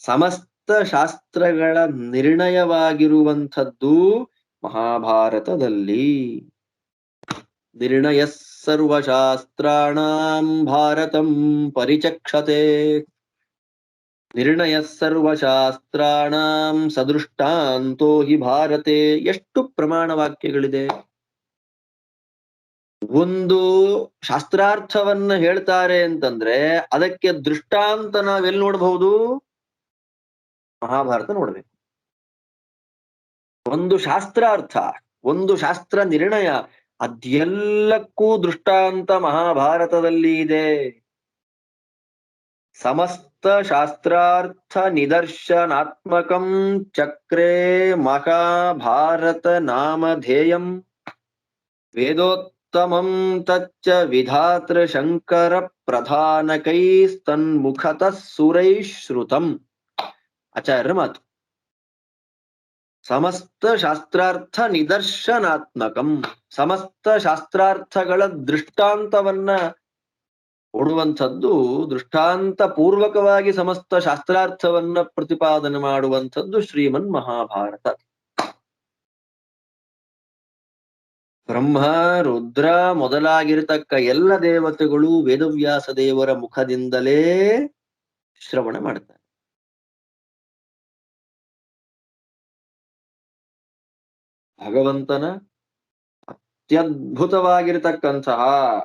ಸಮಸ್ತ ಶಾಸ್ತ್ರಗಳ ನಿರ್ಣಯವಾಗಿರುವಂಥದ್ದು ಮಹಾಭಾರತದಲ್ಲಿ. ನಿರ್ಣಯ ಸರ್ವಶಾಸ್ತ್ರಾಣಾಂ ಭಾರತಂ ಪರಿಚಕ್ಷತೆ. ನಿರ್ಣಯ ಸರ್ವಶಾಸ್ತ್ರಾಣಾಂ ಸದೃಷ್ಟಾಂತೋ ಹಿ ಭಾರತೆ. ಎಷ್ಟು ಪ್ರಮಾಣ ವಾಕ್ಯಗಳಿದೆ. ಒಂದು ಶಾಸ್ತ್ರಾರ್ಥವನ್ನ ಹೇಳ್ತಾರೆ ಅಂತಂದ್ರೆ ಅದಕ್ಕೆ ದೃಷ್ಟಾಂತ ನಾವೆಲ್ಲಿ ನೋಡಬಹುದು? ಮಹಾಭಾರತ ನೋಡ್ಬೇಕು. ಒಂದು ಶಾಸ್ತ್ರಾರ್ಥ, ಒಂದು ಶಾಸ್ತ್ರ ನಿರ್ಣಯ, ಅದೆಲ್ಲಕ್ಕೂ ದೃಷ್ಟಾಂತ ಮಹಾಭಾರತದಲ್ಲಿ ಇದೆ. ಸಮಸ್ತ ಶಾಸ್ತ್ರಾರ್ಥ ನಿದರ್ಶನಾತ್ಮಕಂ ಚಕ್ರೇ ಮಹಾಭಾರತ ನಾಮಧೇಯಂ ವೇದೋತ್ತಮಂ ತಚ್ಚ ವಿಧಾತೃ ಶಂಕರ ಪ್ರಧಾನಕೈಸ್ತನ್ಮುಖತಃ ಸುರೈಶ್ರುತಂ. ಆಚಾರ್ಯರ ಮಾತು. ಸಮಸ್ತ ಶಾಸ್ತ್ರಾರ್ಥ ನಿದರ್ಶನಾತ್ಮಕಂ, ಸಮಸ್ತ ಶಾಸ್ತ್ರಾರ್ಥಗಳ ದೃಷ್ಟಾಂತವನ್ನ ಕೊಡುವಂಥದ್ದು, ದೃಷ್ಟಾಂತ ಪೂರ್ವಕವಾಗಿ ಸಮಸ್ತ ಶಾಸ್ತ್ರಾರ್ಥವನ್ನ ಪ್ರತಿಪಾದನೆ ಮಾಡುವಂಥದ್ದು ಶ್ರೀಮನ್ ಮಹಾಭಾರತ. ಬ್ರಹ್ಮ, ರುದ್ರ ಮೊದಲಾಗಿರತಕ್ಕ ಎಲ್ಲ ದೇವತೆಗಳು ವೇದವ್ಯಾಸ ದೇವರ ಮುಖದಿಂದಲೇ ಶ್ರವಣ ಮಾಡ್ತಾರೆ. ಭಗವಂತನ ಅತ್ಯದ್ಭುತವಾಗಿರತಕ್ಕಂತಹ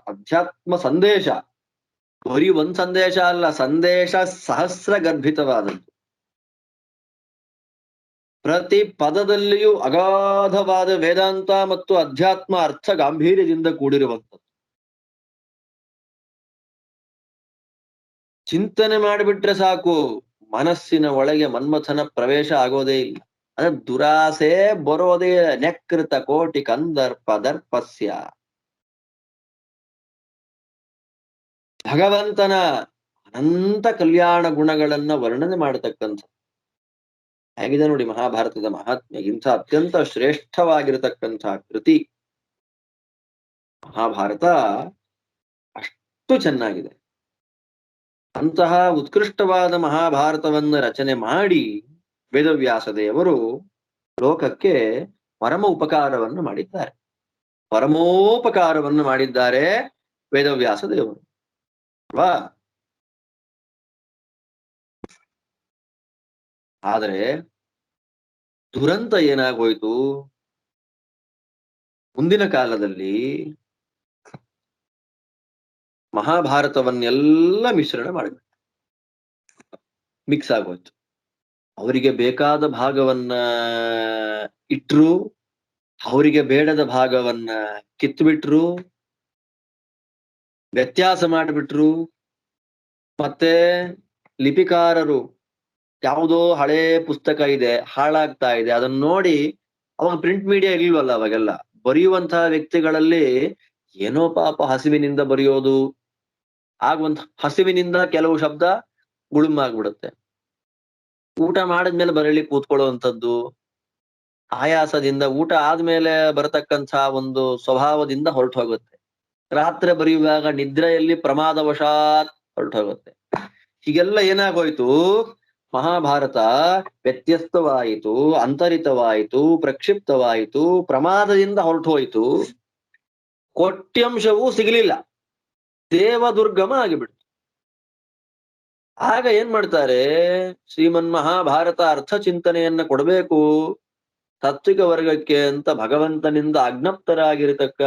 ಅಧ್ಯಾತ್ಮ ಸಂದೇಶ, ಬರೀ ಒಂದ್ ಸಂದೇಶ ಅಲ್ಲ, ಸಂದೇಶ ಸಹಸ್ರ ಗರ್ಭಿತವಾದದ್ದು. ಪ್ರತಿ ಪದದಲ್ಲಿಯೂ ಅಗಾಧವಾದ ವೇದಾಂತ ಮತ್ತು ಅಧ್ಯಾತ್ಮ ಅರ್ಥ ಗಾಂಭೀರ್ಯದಿಂದ ಕೂಡಿರುವಂಥದ್ದು. ಚಿಂತನೆ ಮಾಡಿಬಿಟ್ರೆ ಸಾಕು, ಮನಸ್ಸಿನ ಒಳಗೆ ಮನ್ಮಥನ ಪ್ರವೇಶ ಆಗೋದೇ ಇಲ್ಲ. ಅದ ದುರಾಸೆ ಬರೋದೇ ನೆಕೃತ ಕೋಟಿ ಕಂದರ್ಪ ದರ್ಪಸ್ಯ. ಭಗವಂತನ ಅನಂತ ಕಲ್ಯಾಣ ಗುಣಗಳನ್ನ ವರ್ಣನೆ ಮಾಡತಕ್ಕಂಥ ಹೇಗಿದೆ ನೋಡಿ ಮಹಾಭಾರತದ ಮಹಾತ್ಮೆ. ಇಂಥ ಅತ್ಯಂತ ಶ್ರೇಷ್ಠವಾಗಿರತಕ್ಕಂಥ ಕೃತಿ ಮಹಾಭಾರತ ಅಷ್ಟು ಚೆನ್ನಾಗಿದೆ. ಅಂತಹ ಉತ್ಕೃಷ್ಟವಾದ ಮಹಾಭಾರತವನ್ನ ರಚನೆ ಮಾಡಿ ವೇದವ್ಯಾಸ ದೇವರು ಲೋಕಕ್ಕೆ ಪರಮ ಉಪಕಾರವನ್ನು ಮಾಡಿದ್ದಾರೆ. ಪರಮೋಪಕಾರವನ್ನು ಮಾಡಿದ್ದಾರೆ ವೇದವ್ಯಾಸ ದೇವರು ಅಲ್ವಾ. ಆದರೆ ದುರಂತ ಏನಾಗೋಯ್ತು, ಮುಂದಿನ ಕಾಲದಲ್ಲಿ ಮಹಾಭಾರತವನ್ನೆಲ್ಲ ಮಿಶ್ರಣ ಮಾಡಿಬಿಟ್ಟು ಮಿಕ್ಸ್ ಆಗೋಯ್ತು. ಅವರಿಗೆ ಬೇಕಾದ ಭಾಗವನ್ನ ಇಟ್ರು, ಅವರಿಗೆ ಬೇಡದ ಭಾಗವನ್ನ ಕಿತ್ಬಿಟ್ರು, ವ್ಯತ್ಯಾಸ ಮಾಡಿಬಿಟ್ರು. ಮತ್ತೆ ಲಿಪಿಕಾರರು ಯಾವುದೋ ಹಳೇ ಪುಸ್ತಕ ಇದೆ, ಹಾಳಾಗ್ತಾ ಇದೆ, ಅದನ್ನ ನೋಡಿ, ಅವಾಗ ಪ್ರಿಂಟ್ ಮೀಡಿಯಾ ಇರ್ಲಿಲ್ವಲ್ಲ, ಅವಾಗೆಲ್ಲ ಬರೆಯುವಂತಹ ವ್ಯಕ್ತಿಗಳಲ್ಲಿ ಏನೋ ಪಾಪ ಹಸಿವಿನಿಂದ ಬರೆಯೋದು, ಆಗುವಂತ ಹಸಿವಿನಿಂದ ಕೆಲವು ಶಬ್ದ ಗುಳುಮಾಗ್ಬಿಡುತ್ತೆ, ಊಟ ಮಾಡಿದ್ಮೇಲೆ ಬರೀಲಿಕ್ಕೆ ಕೂತ್ಕೊಳ್ಳುವಂಥದ್ದು, ಆಯಾಸದಿಂದ ಊಟ ಆದ್ಮೇಲೆ ಬರತಕ್ಕಂಥ ಒಂದು ಸ್ವಭಾವದಿಂದ ಹೊರಟು ಹೋಗುತ್ತೆ, ರಾತ್ರಿ ಬರೆಯುವಾಗ ನಿದ್ರೆಯಲ್ಲಿ ಪ್ರಮಾದವಶಾತ್ ಹೊರಟು ಹೋಗುತ್ತೆ. ಹೀಗೆಲ್ಲ ಏನಾಗೋಯ್ತು, ಮಹಾಭಾರತ ವ್ಯತ್ಯಸ್ತವಾಯಿತು, ಅಂತರಿತವಾಯಿತು, ಪ್ರಕ್ಷಿಪ್ತವಾಯಿತು, ಪ್ರಮಾದದಿಂದ ಹೊರಟು ಹೋಯಿತು, ಕೋಟ್ಯಂಶವೂ ಸಿಗಲಿಲ್ಲ, ದೇವದುರ್ಗಮ ಆಗಿಬಿಡ್ತು. ಆಗ ಏನ್ ಮಾಡ್ತಾರೆ, ಶ್ರೀಮನ್ ಮಹಾಭಾರತ ಅರ್ಥ ಚಿಂತನೆಯನ್ನ ಕೊಡಬೇಕು ತಾತ್ವಿಕ ವರ್ಗಕ್ಕೆ ಅಂತ ಭಗವಂತನಿಂದ ಅಜ್ಞಪ್ತರಾಗಿರತಕ್ಕ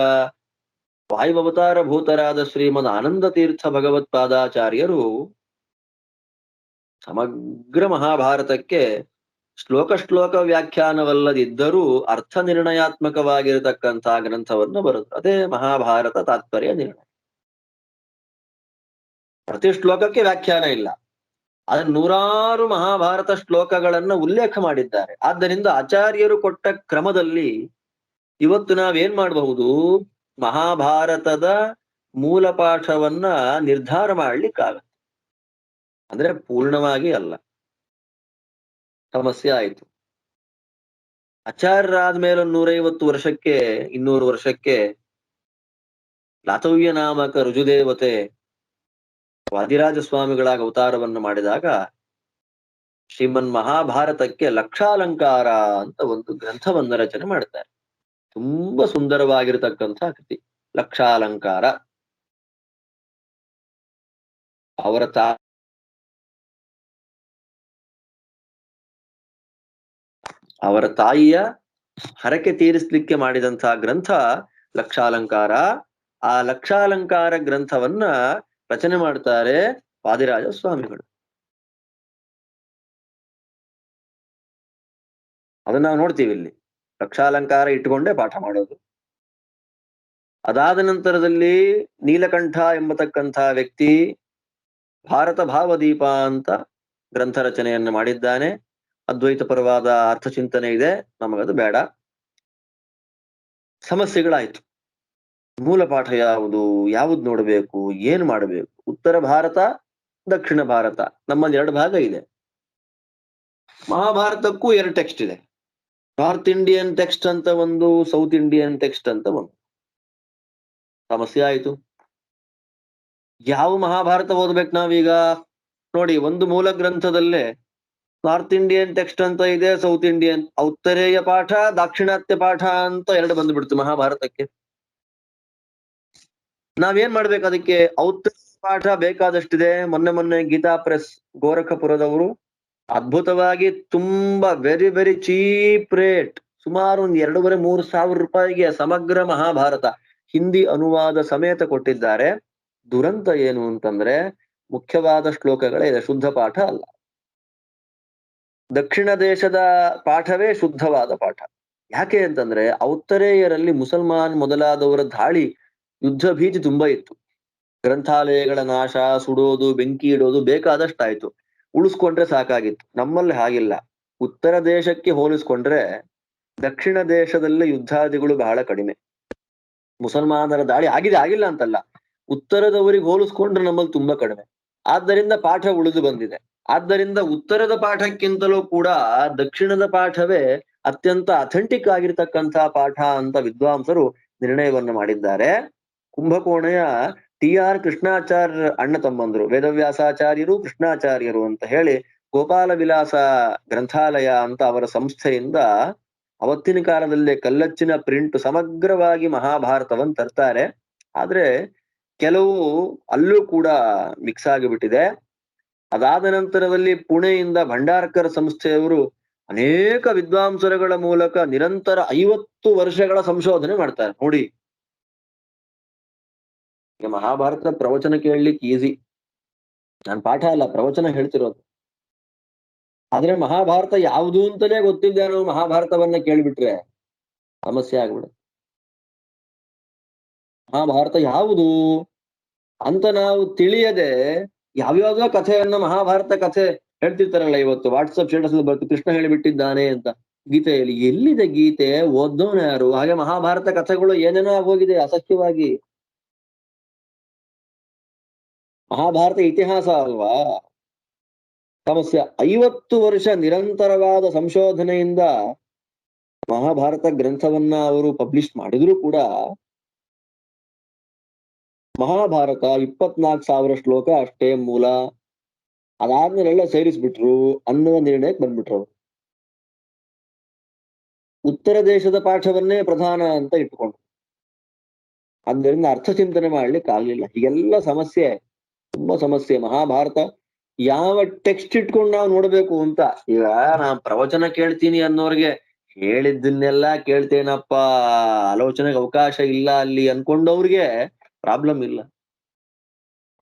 ವಾಯುವತಾರ ಭೂತರಾದ ಶ್ರೀಮದ್ ಆನಂದ ತೀರ್ಥ ಭಗವತ್ಪಾದಾಚಾರ್ಯರು ಸಮಗ್ರ ಮಹಾಭಾರತಕ್ಕೆ ಶ್ಲೋಕ ವ್ಯಾಖ್ಯಾನವಲ್ಲದಿದ್ದರೂ ಅರ್ಥ ನಿರ್ಣಯಾತ್ಮಕವಾಗಿರತಕ್ಕಂತಹ ಗ್ರಂಥವನ್ನು ಬರುತ್ತೆ. ಅದೇ ಮಹಾಭಾರತ ತಾತ್ಪರ್ಯ ನಿರ್ಣಯ. ಪ್ರತಿ ಶ್ಲೋಕಕ್ಕೆ ವ್ಯಾಖ್ಯಾನ ಇಲ್ಲ, ಆದ್ರೆ ನೂರಾರು ಮಹಾಭಾರತ ಶ್ಲೋಕಗಳನ್ನ ಉಲ್ಲೇಖ ಮಾಡಿದ್ದಾರೆ. ಆದ್ದರಿಂದ ಆಚಾರ್ಯರು ಕೊಟ್ಟ ಕ್ರಮದಲ್ಲಿ ಇವತ್ತು ನಾವೇನ್ ಮಾಡಬಹುದು, ಮಹಾಭಾರತದ ಮೂಲ ಪಾಠವನ್ನ ನಿರ್ಧಾರ ಮಾಡ್ಲಿಕ್ಕಾಗತ್ತೆ. ಅಂದ್ರೆ ಪೂರ್ಣವಾಗಿ ಅಲ್ಲ, ಸಮಸ್ಯೆ ಆಯ್ತು. ಆಚಾರ್ಯರಾದ್ಮೇಲೆ 150 ವರ್ಷಕ್ಕೆ 200 ವರ್ಷಕ್ಕೆ ಲಾತವ್ಯ ನಾಮಕ ರುಜುದೇವತೆ ವಾದಿರಾಜ ಸ್ವಾಮಿಗಳಾಗ ಅವತಾರವನ್ನು ಮಾಡಿದಾಗ ಶ್ರೀಮನ್ ಮಹಾಭಾರತಕ್ಕೆ ಲಕ್ಷಾಲಂಕಾರ ಅಂತ ಒಂದು ಗ್ರಂಥವನ್ನ ರಚನೆ ಮಾಡ್ತಾರೆ. ತುಂಬಾ ಸುಂದರವಾಗಿರತಕ್ಕಂಥ ಕೃತಿ ಲಕ್ಷಾಲಂಕಾರ. ಅವರ ತಾಯಿಯ ಹರಕೆ ತೀರಿಸ್ಲಿಕ್ಕೆ ಮಾಡಿದಂತಹ ಗ್ರಂಥ ಲಕ್ಷಾಲಂಕಾರ. ಆ ಲಕ್ಷಾಲಂಕಾರ ಗ್ರಂಥವನ್ನ ರಚನೆ ಮಾಡ್ತಾರೆ ವಾದಿರಾಜ ಸ್ವಾಮಿಗಳು. ಅದನ್ನ ನಾವು ನೋಡ್ತೀವಿ ಇಲ್ಲಿ, ಲಕ್ಷಾಲಂಕಾರ ಇಟ್ಟುಕೊಂಡೇ ಪಾಠ ಮಾಡೋದು. ಅದಾದ ನಂತರದಲ್ಲಿ ನೀಲಕಂಠ ಎಂಬತಕ್ಕಂಥ ವ್ಯಕ್ತಿ ಭಾರತ ಭಾವದೀಪ ಅಂತ ಗ್ರಂಥ ರಚನೆಯನ್ನು ಮಾಡಿದ್ದಾನೆ. ಅದ್ವೈತ ಪರವಾದ ಅರ್ಥಚಿಂತನೆ ಇದೆ, ನಮಗದು ಬೇಡ. ಸಮಸ್ಯೆಗಳಾಯ್ತು. ಮೂಲ ಪಾಠ ಯಾವುದು ನೋಡಬೇಕು, ಏನ್ ಮಾಡಬೇಕು? ಉತ್ತರ ಭಾರತ, ದಕ್ಷಿಣ ಭಾರತ, ನಮ್ಮಲ್ಲಿ 2 ಭಾಗ ಇದೆ. ಮಹಾಭಾರತಕ್ಕೂ 2 ಟೆಕ್ಸ್ಟ್ ಇದೆ, ನಾರ್ತ್ ಇಂಡಿಯನ್ ಟೆಕ್ಸ್ಟ್ ಅಂತ ಒಂದು, ಸೌತ್ ಇಂಡಿಯನ್ ಟೆಕ್ಸ್ಟ್ ಅಂತ ಒಂದು. ಸಮಸ್ಯೆ ಆಯ್ತು. ಯಾವ ಮಹಾಭಾರತ ಓದ್ಬೇಕು ನಾವೀಗ? ನೋಡಿ, ಒಂದು ಮೂಲ ಗ್ರಂಥದಲ್ಲೇ ನಾರ್ತ್ ಇಂಡಿಯನ್ ಟೆಕ್ಸ್ಟ್ ಅಂತ ಇದೆ, ಸೌತ್ ಇಂಡಿಯನ್, ಉತ್ತರೇಯ ಪಾಠ, ದಾಕ್ಷಿಣಾತ್ಯ ಪಾಠ ಅಂತ 2 ಬಂದ್ಬಿಡ್ತು ಮಹಾಭಾರತಕ್ಕೆ. ನಾವೇನ್ ಮಾಡ್ಬೇಕು ಅದಕ್ಕೆ? ಔತ್ತರೇಯ ಪಾಠ ಬೇಕಾದಷ್ಟಿದೆ. ಮೊನ್ನೆ ಗೀತಾ ಪ್ರೆಸ್ ಗೋರಖಪುರದವರು ಅದ್ಭುತವಾಗಿ ತುಂಬಾ ವೆರಿ ಚೀಪ್ ರೇಟ್, ಸುಮಾರು 2,500-3 ಸಾವಿರ ರೂಪಾಯಿಗೆ ಸಮಗ್ರ ಮಹಾಭಾರತ ಹಿಂದಿ ಅನುವಾದ ಸಮೇತ ಕೊಟ್ಟಿದ್ದಾರೆ. ದುರಂತ ಏನು ಅಂತಂದ್ರೆ ಮುಖ್ಯವಾದ ಶ್ಲೋಕಗಳೇ ಇದೆ, ಶುದ್ಧ ಪಾಠ ಅಲ್ಲ. ದಕ್ಷಿಣ ದೇಶದ ಪಾಠವೇ ಶುದ್ಧವಾದ ಪಾಠ. ಯಾಕೆ ಅಂತಂದ್ರೆ ಔತ್ತರೇಯರಲ್ಲಿ ಮುಸಲ್ಮಾನ್ ಮೊದಲಾದವರ ದಾಳಿ, ಯುದ್ಧ ಭೀತಿ ತುಂಬಾ ಇತ್ತು. ಗ್ರಂಥಾಲಯಗಳ ನಾಶ, ಸುಡೋದು, ಬೆಂಕಿ ಇಡೋದು ಬೇಕಾದಷ್ಟಾಯ್ತು. ಉಳಿಸ್ಕೊಂಡ್ರೆ ಸಾಕಾಗಿತ್ತು. ನಮ್ಮಲ್ಲಿ ಹಾಗಿಲ್ಲ. ಉತ್ತರ ದೇಶಕ್ಕೆ ಹೋಲಿಸ್ಕೊಂಡ್ರೆ ದಕ್ಷಿಣ ದೇಶದಲ್ಲಿ ಯುದ್ಧಾದಿಗಳು ಬಹಳ ಕಡಿಮೆ. ಮುಸಲ್ಮಾನರ ದಾಳಿ ಆಗಿಲ್ಲ ಅಂತಲ್ಲ, ಉತ್ತರದವರಿಗೆ ಹೋಲಿಸ್ಕೊಂಡ್ರೆ ನಮ್ಮಲ್ಲಿ ತುಂಬಾ ಕಡಿಮೆ. ಆದ್ದರಿಂದ ಪಾಠ ಉಳಿದು ಬಂದಿದೆ. ಆದ್ದರಿಂದ ಉತ್ತರದ ಪಾಠಕ್ಕಿಂತಲೂ ಕೂಡ ದಕ್ಷಿಣದ ಪಾಠವೇ ಅತ್ಯಂತ ಅಥೆಂಟಿಕ್ ಆಗಿರ್ತಕ್ಕಂತಹ ಪಾಠ ಅಂತ ವಿದ್ವಾಂಸರು ನಿರ್ಣಯವನ್ನು ಮಾಡಿದ್ದಾರೆ. ಕುಂಭಕೋಣೆಯ TR ಕೃಷ್ಣಾಚಾರ್ಯ ಅಣ್ಣ ತಮ್ಮಂದ್ರು, ವೇದವ್ಯಾಸಾಚಾರ್ಯರು ಕೃಷ್ಣಾಚಾರ್ಯರು ಅಂತ ಹೇಳಿ ಗೋಪಾಲ ವಿಲಾಸ ಗ್ರಂಥಾಲಯ ಅಂತ ಅವರ ಸಂಸ್ಥೆಯಿಂದ ಅವತ್ತಿನ ಕಾಲದಲ್ಲೇ ಕಲ್ಲಚ್ಚಿನ ಪ್ರಿಂಟ್ ಸಮಗ್ರವಾಗಿ ಮಹಾಭಾರತವನ್ನು ತರ್ತಾರೆ. ಆದ್ರೆ ಕೆಲವು ಅಲ್ಲೂ ಕೂಡ ಮಿಕ್ಸ್ ಆಗಿಬಿಟ್ಟಿದೆ. ಅದಾದ ನಂತರದಲ್ಲಿ ಪುಣೆಯಿಂದ ಭಂಡಾರ್ಕರ್ ಸಂಸ್ಥೆಯವರು ಅನೇಕ ವಿದ್ವಾಂಸರುಗಳ ಮೂಲಕ ನಿರಂತರ 50 ವರ್ಷಗಳ ಸಂಶೋಧನೆ ಮಾಡ್ತಾರೆ. ನೋಡಿ, ಈಗ ಮಹಾಭಾರತ ಪ್ರವಚನ ಕೇಳಲಿಕ್ಕೆ ಈಸಿ, ನಾನು ಪಾಠ ಅಲ್ಲ ಪ್ರವಚನ ಹೇಳ್ತಿರೋದು. ಆದ್ರೆ ಮಹಾಭಾರತ ಯಾವುದು ಅಂತಲೇ ಗೊತ್ತಿದ್ದೆ ನಾವು ಮಹಾಭಾರತವನ್ನ ಕೇಳ್ಬಿಟ್ರೆ ಸಮಸ್ಯೆ ಆಗ್ಬಿಡುತ್ತೆ. ಮಹಾಭಾರತ ಯಾವುದು ಅಂತ ನಾವು ತಿಳಿಯದೆ ಯಾವ್ಯಾವ್ದೋ ಕಥೆಯನ್ನ ಮಹಾಭಾರತ ಕಥೆ ಹೇಳ್ತಿರ್ತಾರಲ್ಲ, ಇವತ್ತು ವಾಟ್ಸಪ್ ಸ್ಟೇಟಸ್ ಅಲ್ಲಿ ಬರ್ತು ಕೃಷ್ಣ ಹೇಳಿಬಿಟ್ಟಿದ್ದಾನೆ ಅಂತ. ಗೀತೆಯಲ್ಲಿ ಎಲ್ಲಿದೆ ಗೀತೆ? ಓದ್ದವನ ಯಾರು? ಹಾಗೆ ಮಹಾಭಾರತ ಕಥೆಗಳು ಏನೇನೋ ಆಗೋಗಿದೆ ಅಸಖ್ಯವಾಗಿ. ಮಹಾಭಾರತ ಇತಿಹಾಸ ಅಲ್ವಾ? ಸಮಸ್ಯೆ. 50 ವರ್ಷ ನಿರಂತರವಾದ ಸಂಶೋಧನೆಯಿಂದ ಮಹಾಭಾರತ ಗ್ರಂಥವನ್ನ ಅವರು ಪಬ್ಲಿಷ್ ಮಾಡಿದ್ರು ಕೂಡ ಮಹಾಭಾರತ 24,000 ಶ್ಲೋಕ ಅಷ್ಟೇ ಮೂಲ, ಅದಾದ್ಮೇಲೆಲ್ಲ ಸೇರಿಸ್ಬಿಟ್ರು ಅನ್ನುವ ನಿರ್ಣಯಕ್ಕೆ ಬಂದ್ಬಿಟ್ರು. ಉತ್ತರ ದೇಶದ ಪಾಠವನ್ನೇ ಪ್ರಧಾನ ಅಂತ ಇಟ್ಕೊಂಡು, ಆದ್ದರಿಂದ ಅರ್ಥ ಚಿಂತನೆ ಮಾಡ್ಲಿಕ್ಕೆ ಆಗ್ಲಿಲ್ಲ. ಹೀಗೆಲ್ಲ ಸಮಸ್ಯೆ, ತುಂಬಾ ಸಮಸ್ಯೆ. ಮಹಾಭಾರತ ಯಾವ ಟೆಕ್ಸ್ಟ್ ಇಟ್ಕೊಂಡು ನಾವು ನೋಡ್ಬೇಕು ಅಂತ. ಈಗ ನಾನ್ ಪ್ರವಚನ ಕೇಳ್ತೀನಿ ಅನ್ನೋರ್ಗೆ ಹೇಳಿದ್ದನ್ನೆಲ್ಲ ಕೇಳ್ತೇನಪ್ಪ, ಆಲೋಚನೆಗೆ ಅವಕಾಶ ಇಲ್ಲ ಅಲ್ಲಿ ಅನ್ಕೊಂಡವ್ರಿಗೆ ಪ್ರಾಬ್ಲಮ್ ಇಲ್ಲ.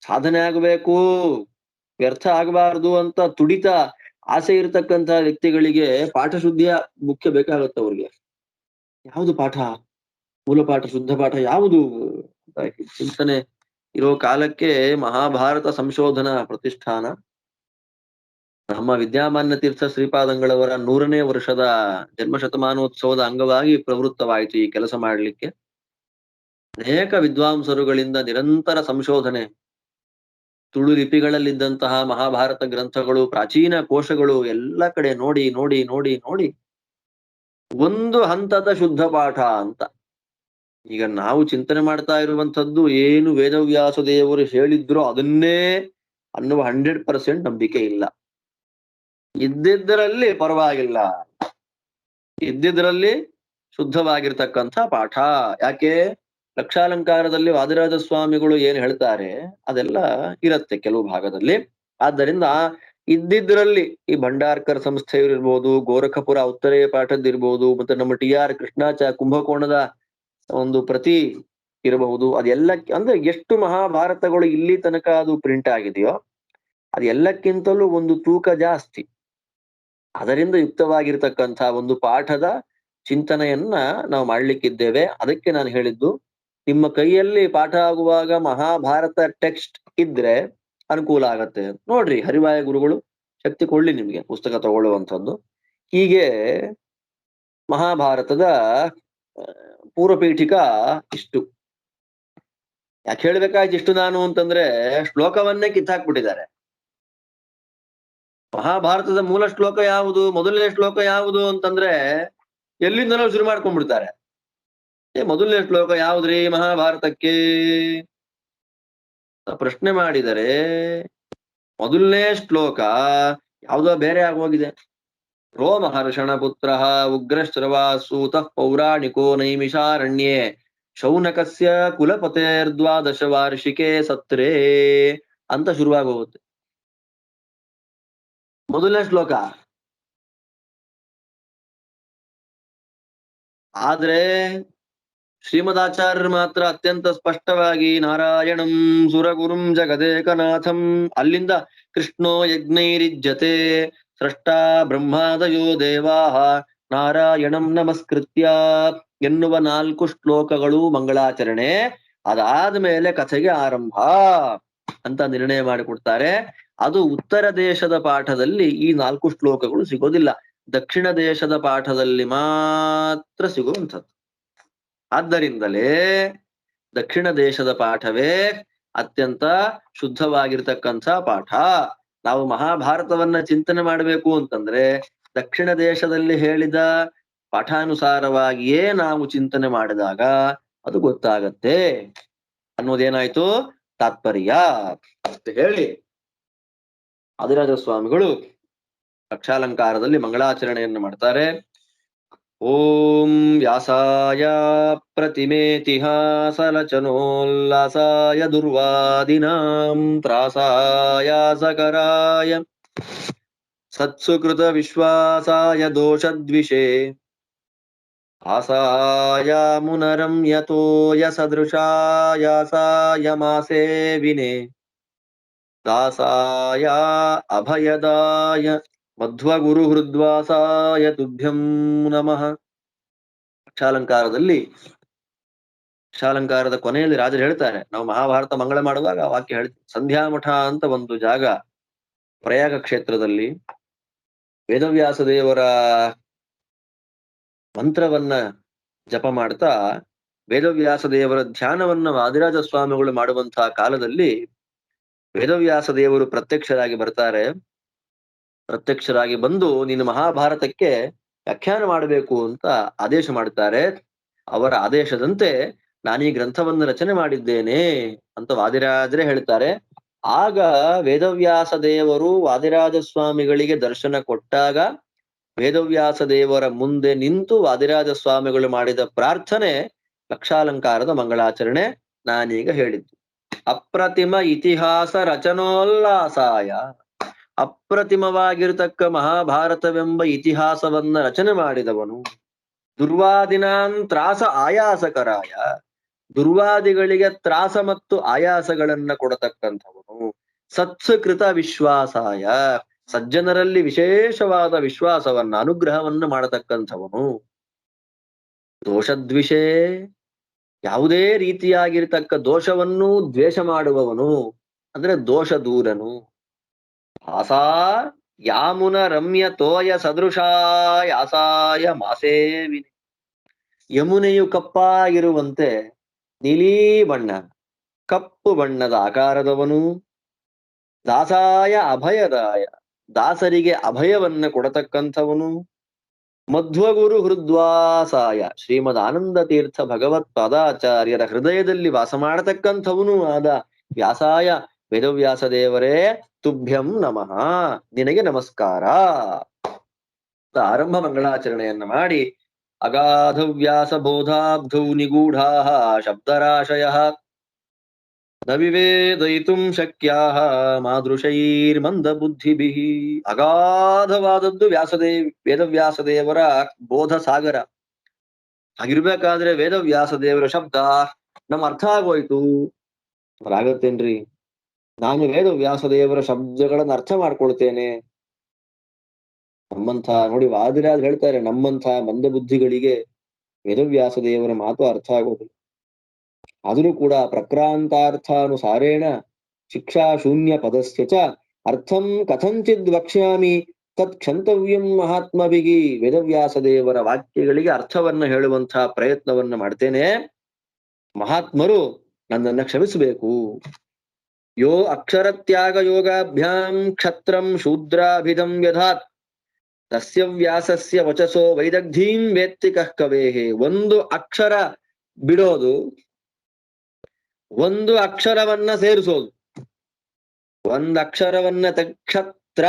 ಸಾಧನೆ ಆಗ್ಬೇಕು, ವ್ಯರ್ಥ ಆಗಬಾರ್ದು ಅಂತ ತುಡಿತ ಆಸೆ ಇರತಕ್ಕಂತ ವ್ಯಕ್ತಿಗಳಿಗೆ ಪಾಠ ಶುದ್ಧಿಯ ಮುಖ್ಯ ಬೇಕಾಗುತ್ತೆ. ಅವ್ರಿಗೆ ಯಾವುದು ಪಾಠ, ಮೂಲ ಪಾಠ, ಶುದ್ಧ ಪಾಠ ಯಾವುದು ಅಂತ ಚಿಂತನೆ ಇರೋ ಕಾಲಕ್ಕೆ ಮಹಾಭಾರತ ಸಂಶೋಧನಾ ಪ್ರತಿಷ್ಠಾನ ನಮ್ಮ ವಿದ್ಯಾಮಾನ್ಯ ತೀರ್ಥ ಶ್ರೀಪಾದಂಗಳವರ 100ನೇ ವರ್ಷದ ಜನ್ಮ ಶತಮಾನೋತ್ಸವದ ಅಂಗವಾಗಿ ಪ್ರವೃತ್ತವಾಯಿತು ಈ ಕೆಲಸ ಮಾಡ್ಲಿಕ್ಕೆ. ಅನೇಕ ವಿದ್ವಾಂಸರುಗಳಿಂದ ನಿರಂತರ ಸಂಶೋಧನೆ, ತುಳು ಲಿಪಿಗಳಲ್ಲಿದ್ದಂತಹ ಮಹಾಭಾರತ ಗ್ರಂಥಗಳು, ಪ್ರಾಚೀನ ಕೋಶಗಳು ಎಲ್ಲ ಕಡೆ ನೋಡಿ ನೋಡಿ ನೋಡಿ ನೋಡಿ ಒಂದು ಹಂತದ ಶುದ್ಧ ಪಾಠ ಅಂತ. ಈಗ ನಾವು ಚಿಂತನೆ ಮಾಡ್ತಾ ಇರುವಂತದ್ದು ಏನು ವೇದವ್ಯಾಸ ದೇವರು ಹೇಳಿದ್ರು ಅದನ್ನೇ ಅನ್ನುವ 100% ನಂಬಿಕೆ ಇಲ್ಲ. ಇದ್ದಿದ್ದರಲ್ಲಿ ಪರವಾಗಿಲ್ಲ, ಇದ್ದಿದ್ರಲ್ಲಿ ಶುದ್ಧವಾಗಿರ್ತಕ್ಕಂಥ ಪಾಠ. ಯಾಕೆ? ಲಕ್ಷಾಲಂಕಾರದಲ್ಲಿ ವಾದಿರಾಜ ಸ್ವಾಮಿಗಳು ಏನ್ ಹೇಳ್ತಾರೆ ಅದೆಲ್ಲ ಇರತ್ತೆ ಕೆಲವು ಭಾಗದಲ್ಲಿ. ಆದ್ದರಿಂದ ಇದ್ದಿದ್ರಲ್ಲಿ ಈ ಭಂಡಾರ್ಕರ್ ಸಂಸ್ಥೆಯಲ್ಲಿರ್ಬೋದು, ಗೋರಖಪುರ ಉತ್ತರೆಯ ಪಾಠದ್ದಿರ್ಬೋದು, ಮತ್ತೆ ನಮ್ಮ TR ಕುಂಭಕೋಣದ ಒಂದು ಪ್ರತಿ ಇರಬಹುದು. ಅದೆಲ್ಲ ಅಂದ್ರೆ ಎಷ್ಟು ಮಹಾಭಾರತಗಳು ಇಲ್ಲಿ ತನಕ ಅದು ಪ್ರಿಂಟ್ ಆಗಿದೆಯೋ ಅದೆಲ್ಲಕ್ಕಿಂತಲೂ ಒಂದು ತೂಕ ಜಾಸ್ತಿ. ಅದರಿಂದ ಯುಕ್ತವಾಗಿರ್ತಕ್ಕಂಥ ಒಂದು ಪಾಠದ ಚಿಂತನೆಯನ್ನ ನಾವು ಮಾಡ್ಲಿಕ್ಕಿದ್ದೇವೆ. ಅದಕ್ಕೆ ನಾನು ಹೇಳಿದ್ದು, ನಿಮ್ಮ ಕೈಯಲ್ಲಿ ಪಾಠ ಆಗುವಾಗ ಮಹಾಭಾರತ ಟೆಕ್ಸ್ಟ್ ಇದ್ರೆ ಅನುಕೂಲ ಆಗತ್ತೆ. ನೋಡ್ರಿ, ಹರಿವಾಯ ಗುರುಗಳು ಶಕ್ತಿ ಕೊಡ್ಲಿ ನಿಮ್ಗೆ ಪುಸ್ತಕ ತಗೊಳ್ಳುವಂಥದ್ದು. ಹೀಗೆ ಮಹಾಭಾರತದ ಪೂರ್ವಪೀಠಿಕಾ ಇಷ್ಟು. ಯಾಕೆ ಹೇಳ್ಬೇಕಾಯ್ತು ಇಷ್ಟು ನಾನು ಅಂತಂದ್ರೆ, ಶ್ಲೋಕವನ್ನೇ ಕಿತ್ತಾಕ್ಬಿಟ್ಟಿದ್ದಾರೆ. ಮಹಾಭಾರತದ ಮೂಲ ಶ್ಲೋಕ ಯಾವುದು, ಮೊದಲನೇ ಶ್ಲೋಕ ಯಾವುದು ಅಂತಂದ್ರೆ ಎಲ್ಲಿಂದಲೂ ಶುರು ಮಾಡ್ಕೊಂಡ್ಬಿಡ್ತಾರೆ. ಮೊದಲನೇ ಶ್ಲೋಕ ಯಾವ್ದ್ರಿ ಮಹಾಭಾರತಕ್ಕೆ ಪ್ರಶ್ನೆ ಮಾಡಿದರೆ ಮೊದಲನೇ ಶ್ಲೋಕ ಯಾವ್ದೋ ಬೇರೆ ಆಗೋಗಿದೆ. ರೋಮಹರ್ಷಣ ಪುತ್ರ ಉಗ್ರಶ್ರವಾಸೂತಃ ಪೌರಾಣಿಕೋ ನೈಮಿಷಾರಣ್ಯೇ ಶೌನಕಸ್ಯ ಕುಲಪತೇರ್ದ್ವಾದಶ ವಾರ್ಷಿಕೆ ಸತ್ರೇ ಅಂತ ಶುರುವಾಗೋಗುತ್ತೆ ಮೊದಲನೇ ಶ್ಲೋಕ. ಆದ್ರೆ ಶ್ರೀಮದಾಚಾರ್ಯರು ಮಾತ್ರ ಅತ್ಯಂತ ಸ್ಪಷ್ಟವಾಗಿ ನಾರಾಯಣಂ ಸುರಗುರುಂ ಜಗದೇಕನಾಥಂ, ಅಲ್ಲಿಂದ ಕೃಷ್ಣೋ ಯಜ್ಞೈರಿಜ್ಯತೆ ಸೃಷ್ಟಾ ಬ್ರಹ್ಮಾದಯೋ ದೇವಾಹ ನಾರಾಯಣಂ ನಮಸ್ಕೃತ್ಯ ಎನ್ನುವ 4 ಶ್ಲೋಕಗಳು ಮಂಗಳಾಚರಣೆ. ಅದಾದ್ಮೇಲೆ ಕಥೆಗೆ ಆರಂಭ ಅಂತ ನಿರ್ಣಯ ಮಾಡಿಕೊಡ್ತಾರೆ. ಅದು ಉತ್ತರ ದೇಶದ ಪಾಠದಲ್ಲಿ ಈ 4 ಶ್ಲೋಕಗಳು ಸಿಗೋದಿಲ್ಲ, ದಕ್ಷಿಣ ದೇಶದ ಪಾಠದಲ್ಲಿ ಮಾತ್ರ ಸಿಗುವಂಥದ್ದು. ಆದ್ದರಿಂದಲೇ ದಕ್ಷಿಣ ದೇಶದ ಪಾಠವೇ ಅತ್ಯಂತ ಶುದ್ಧವಾಗಿರ್ತಕ್ಕಂಥ ಪಾಠ. ನಾವು ಮಹಾಭಾರತವನ್ನ ಚಿಂತನೆ ಮಾಡಬೇಕು ಅಂತಂದ್ರೆ ದಕ್ಷಿಣ ದೇಶದಲ್ಲಿ ಹೇಳಿದ ಪಾಠಾನುಸಾರವಾಗಿಯೇ ನಾವು ಚಿಂತನೆ ಮಾಡಿದಾಗ ಅದು ಗೊತ್ತಾಗತ್ತೆ ಅನ್ನೋದೇನಾಯ್ತು ತಾತ್ಪರ್ಯ ಅಂತ ಹೇಳಿ ವಾದಿರಾಜ ಸ್ವಾಮಿಗಳು ರಕ್ಷಾಲಂಕಾರದಲ್ಲಿ ಮಂಗಳಾಚರಣೆಯನ್ನು ಮಾಡ್ತಾರೆ. ಓಂ ವ್ಯಾಸಾಯ ಪ್ರತಿಮೇತಿಹಾಸಲಚನೋಲ್ಲಾಸಾಯ ದುರ್ವಾದಿನಾಂ ತ್ರಾಸಾಯ ಸಕರಾಯ ಸತ್ಸುಕೃತ ವಿಶ್ವಾಸಾಯ ದೋಷದ್ವಿಷೇ ಆಸಾಯ ಮುನರಮ್ಯತೋಯ ಸದೃಶಾಯಾಸಾಯ ಮಾಸೇ ವಿನೆ ದಾಸಾಯ ಅಭಯದಾಯ ಮಧ್ವಗುರು ಹೃದ್ವಾಸಾಯ ತುಭ್ಯಂ ನಮಃ. ರಕ್ಷಾಲಂಕಾರದ ಕೊನೆಯಲ್ಲಿ ರಾಜರು ಹೇಳ್ತಾರೆ, ನಾವು ಮಹಾಭಾರತ ಮಂಗಳ ಮಾಡುವಾಗ ಆ ವಾಕ್ಯ ಹೇಳ್ತೀವಿ. ಸಂಧ್ಯಾಮಠ ಅಂತ ಒಂದು ಜಾಗ ಪ್ರಯಾಗ ಕ್ಷೇತ್ರದಲ್ಲಿ ವೇದವ್ಯಾಸ ದೇವರ ಮಂತ್ರವನ್ನ ಜಪ ಮಾಡ್ತಾ ವೇದವ್ಯಾಸ ದೇವರ ಧ್ಯಾನವನ್ನ ವಾದಿರಾಜ ಸ್ವಾಮಿಗಳು ಮಾಡುವಂತಹ ಕಾಲದಲ್ಲಿ ವೇದವ್ಯಾಸ ದೇವರು ಪ್ರತ್ಯಕ್ಷರಾಗಿ ಬರ್ತಾರೆ. ಪ್ರತ್ಯಕ್ಷರಾಗಿ ಬಂದು ನೀನು ಮಹಾಭಾರತಕ್ಕೆ ವ್ಯಾಖ್ಯಾನ ಮಾಡಬೇಕು ಅಂತ ಆದೇಶ ಮಾಡ್ತಾರೆ. ಅವರ ಆದೇಶದಂತೆ ನಾನೀ ಗ್ರಂಥವನ್ನು ರಚನೆ ಮಾಡಿದ್ದೇನೆ ಅಂತ ವಾದಿರಾಜರೇ ಹೇಳ್ತಾರೆ. ಆಗ ವೇದವ್ಯಾಸ ದೇವರು ವಾದಿರಾಜ ಸ್ವಾಮಿಗಳಿಗೆ ದರ್ಶನ ಕೊಟ್ಟಾಗ ವೇದವ್ಯಾಸ ದೇವರ ಮುಂದೆ ನಿಂತು ವಾದಿರಾಜ ಸ್ವಾಮಿಗಳು ಮಾಡಿದ ಪ್ರಾರ್ಥನೆ ರಕ್ಷಾಲಂಕಾರದ ಮಂಗಳಾಚರಣೆ ನಾನೀಗ ಹೇಳಿದ್ದು. ಅಪ್ರತಿಮ ಇತಿಹಾಸ ರಚನೋಲ್ಲಾಸಾಯ, ಅಪ್ರತಿಮವಾಗಿರತಕ್ಕ ಮಹಾಭಾರತವೆಂಬ ಇತಿಹಾಸವನ್ನ ರಚನೆ ಮಾಡಿದವನು. ದುರ್ವಾದಿನಾಂ ತ್ರಾಸ ಆಯಾಸಕರಾಯ, ದುರ್ವಾದಿಗಳಿಗೆ ತ್ರಾಸ ಮತ್ತು ಆಯಾಸಗಳನ್ನ ಕೊಡತಕ್ಕಂಥವನು. ಸತ್ಸಕೃತ ವಿಶ್ವಾಸಾಯ, ಸಜ್ಜನರಲ್ಲಿ ವಿಶೇಷವಾದ ವಿಶ್ವಾಸವನ್ನ ಅನುಗ್ರಹವನ್ನ ಮಾಡತಕ್ಕಂಥವನು. ದೋಷದ್ವಿಷೇ, ಯಾವುದೇ ರೀತಿಯಾಗಿರ್ತಕ್ಕ ದೋಷವನ್ನೂ ದ್ವೇಷ ಮಾಡುವವನು, ಅಂದ್ರೆ ದೋಷ ದೂರನು. ಆಸಾ ಯಾಮುನ ರಮ್ಯ ತೋಯ ಸದೃಶಾಯಾಸಾಯ ಮಾಸೇವಿನಿ, ಯಮುನೆಯು ಕಪ್ಪಾಗಿರುವಂತೆ ನೀಲಿ ಬಣ್ಣ ಕಪ್ಪು ಬಣ್ಣದ ಆಕಾರದವನು. ದಾಸಾಯ ಅಭಯದಾಯ, ದಾಸರಿಗೆ ಅಭಯವನ್ನ ಕೊಡತಕ್ಕಂಥವನು. ಮಧ್ವಗುರು ಹೃದ್ವಾಸಾಯ, ಶ್ರೀಮದ್ ಆನಂದ ತೀರ್ಥ ಭಗವತ್ ಪಾದಾಚಾರ್ಯರ ಹೃದಯದಲ್ಲಿ ವಾಸ ಮಾಡತಕ್ಕಂಥವನು ಆದ ವ್ಯಾಸಾಯ ವೇದವ್ಯಾಸ ದೇವರೇ ತುಭ್ಯಂ ನಮಃ, ನಿನಗೆ ನಮಸ್ಕಾರ. ಆರಂಭ ಮಂಗಳಾಚರಣೆಯನ್ನ ಮಾಡಿ ಅಗಾಧ ವ್ಯಾಸ ಬೋಧಾಬ್ಧೌ ನಿಗೂಢಾ ಶಬ್ದರಾಶಯ ನ ವಿವೇದಯಿತುಂ ಶಕ್ಯಾಃ ಮಾದೃಶೈರ್ಮಂದ ಬುದ್ಧಿಭಿಃ. ಅಗಾಧವಾದದ್ದು ವೇದವ್ಯಾಸ ದೇವರ ಬೋಧ ಸಾಗರ. ಹಾಗಿರ್ಬೇಕಾದ್ರೆ ವೇದವ್ಯಾಸ ದೇವರ ಶಬ್ದ ನಮ್ ಅರ್ಥ ಆಗೋಯ್ತು. ಆಗತ್ತೇನ್ರಿ? ನಾನು ವೇದವ್ಯಾಸ ದೇವರ ಶಬ್ದಗಳನ್ನ ಅರ್ಥ ಮಾಡ್ಕೊಳ್ತೇನೆ. ನಮ್ಮಂಥ ನೋಡಿ ವಾದಿರಾಜ್ ಹೇಳ್ತಾರೆ, ನಮ್ಮಂಥ ಮಂದ ಬುದ್ಧಿಗಳಿಗೆ ವೇದವ್ಯಾಸ ದೇವರ ಮಾತು ಅರ್ಥ ಆಗೋದಿಲ್ಲ. ಆದರೂ ಕೂಡ ಪ್ರಕ್ರಾಂತಾರ್ಥಾನುಸಾರೇಣ ಶಿಕ್ಷಾ ಶೂನ್ಯ ಪದಸ್ಯ ಚ ಅರ್ಥಂ ಕಥಂಚಿದ್ ವಕ್ಷ್ಯಾಮಿ ತತ್ ಕ್ಷಂತವ್ಯಂ ಮಹಾತ್ಮಭಿಗಿ. ವೇದವ್ಯಾಸ ದೇವರ ವಾಕ್ಯಗಳಿಗೆ ಅರ್ಥವನ್ನ ಹೇಳುವಂತಹ ಪ್ರಯತ್ನವನ್ನ ಮಾಡ್ತೇನೆ. ಮಹಾತ್ಮರು ನನ್ನನ್ನ ಕ್ಷಮಿಸಬೇಕು. ಯೋ ಅಕ್ಷರತ್ಯಾಗ ಯೋಗಾಭ್ಯಾಂ ಕ್ಷತ್ರಂ ಶೂದ್ರಾಭಿಧಂ ವ್ಯಧಾತ್ ತಸ್ಯ ವ್ಯಾಸಸ್ಯ ವಚಸೋ ವೈದಗ್ಧೀಂ ವೇತ್ತಿ ಕಃ ಕವೇಃ. ಒಂದು ಅಕ್ಷರ ಬಿಡೋದು, ಒಂದು ಅಕ್ಷರವನ್ನ ಸೇರಿಸೋದು, ಒಂದಕ್ಷರವನ್ನ ಕ್ಷತ್ರ,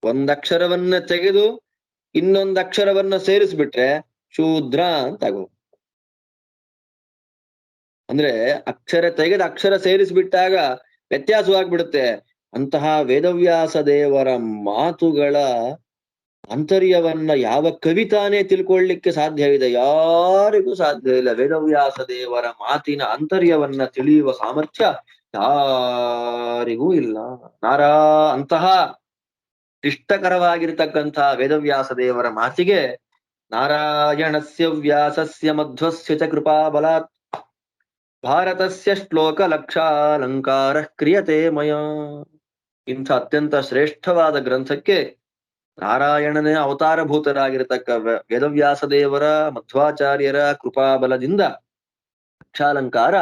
ಒಂದಕ್ಷರವನ್ನ ತೆಗೆದು ಇನ್ನೊಂದಕ್ಷರವನ್ನ ಸೇರಿಸ್ಬಿಟ್ರೆ ಶೂದ್ರ ಅಂತ ಆಗೋದು. ಅಂದ್ರೆ ಅಕ್ಷರ ತೆಗೆದು ಅಕ್ಷರ ಸೇರಿಸ್ಬಿಟ್ಟಾಗ ವ್ಯತ್ಯಾಸವಾಗ್ಬಿಡುತ್ತೆ. ಅಂತಹ ವೇದವ್ಯಾಸ ದೇವರ ಮಾತುಗಳ ಆಂತರ್ಯವನ್ನ ಯಾವ ಕವಿತಾನೇ ತಿಳ್ಕೊಳ್ಳಿಕ್ಕೆ ಸಾಧ್ಯವಿದೆ? ಯಾರಿಗೂ ಸಾಧ್ಯ ಇಲ್ಲ. ವೇದವ್ಯಾಸ ದೇವರ ಮಾತಿನ ಆಂತರ್ಯವನ್ನ ತಿಳಿಯುವ ಸಾಮರ್ಥ್ಯ ಯಾರಿಗೂ ಇಲ್ಲ. ಅಂತಹ ಇಷ್ಟಕರವಾಗಿರ್ತಕ್ಕಂತಹ ವೇದವ್ಯಾಸ ದೇವರ ಮಾತಿಗೆ ನಾರಾಯಣಸ್ಯ ವ್ಯಾಸಸ್ಯ ಮಧ್ವಸ್ಯ ಚ ಕೃಪಾ ಬಲಾತ್ ಭಾರತಸ್ಯ ಶ್ಲೋಕ ಲಕ್ಷಾಲಂಕಾರ ಕ್ರಿಯತೆ ಮಯ. ಇಂಥ ಅತ್ಯಂತ ಶ್ರೇಷ್ಠವಾದ ಗ್ರಂಥಕ್ಕೆ ನಾರಾಯಣನೇ ಅವತಾರಭೂತರಾಗಿರತಕ್ಕ ವೇದವ್ಯಾಸ ದೇವರ ಮಧ್ವಾಚಾರ್ಯರ ಕೃಪಾಬಲದಿಂದ ಅಕ್ಷಾಲಂಕಾರ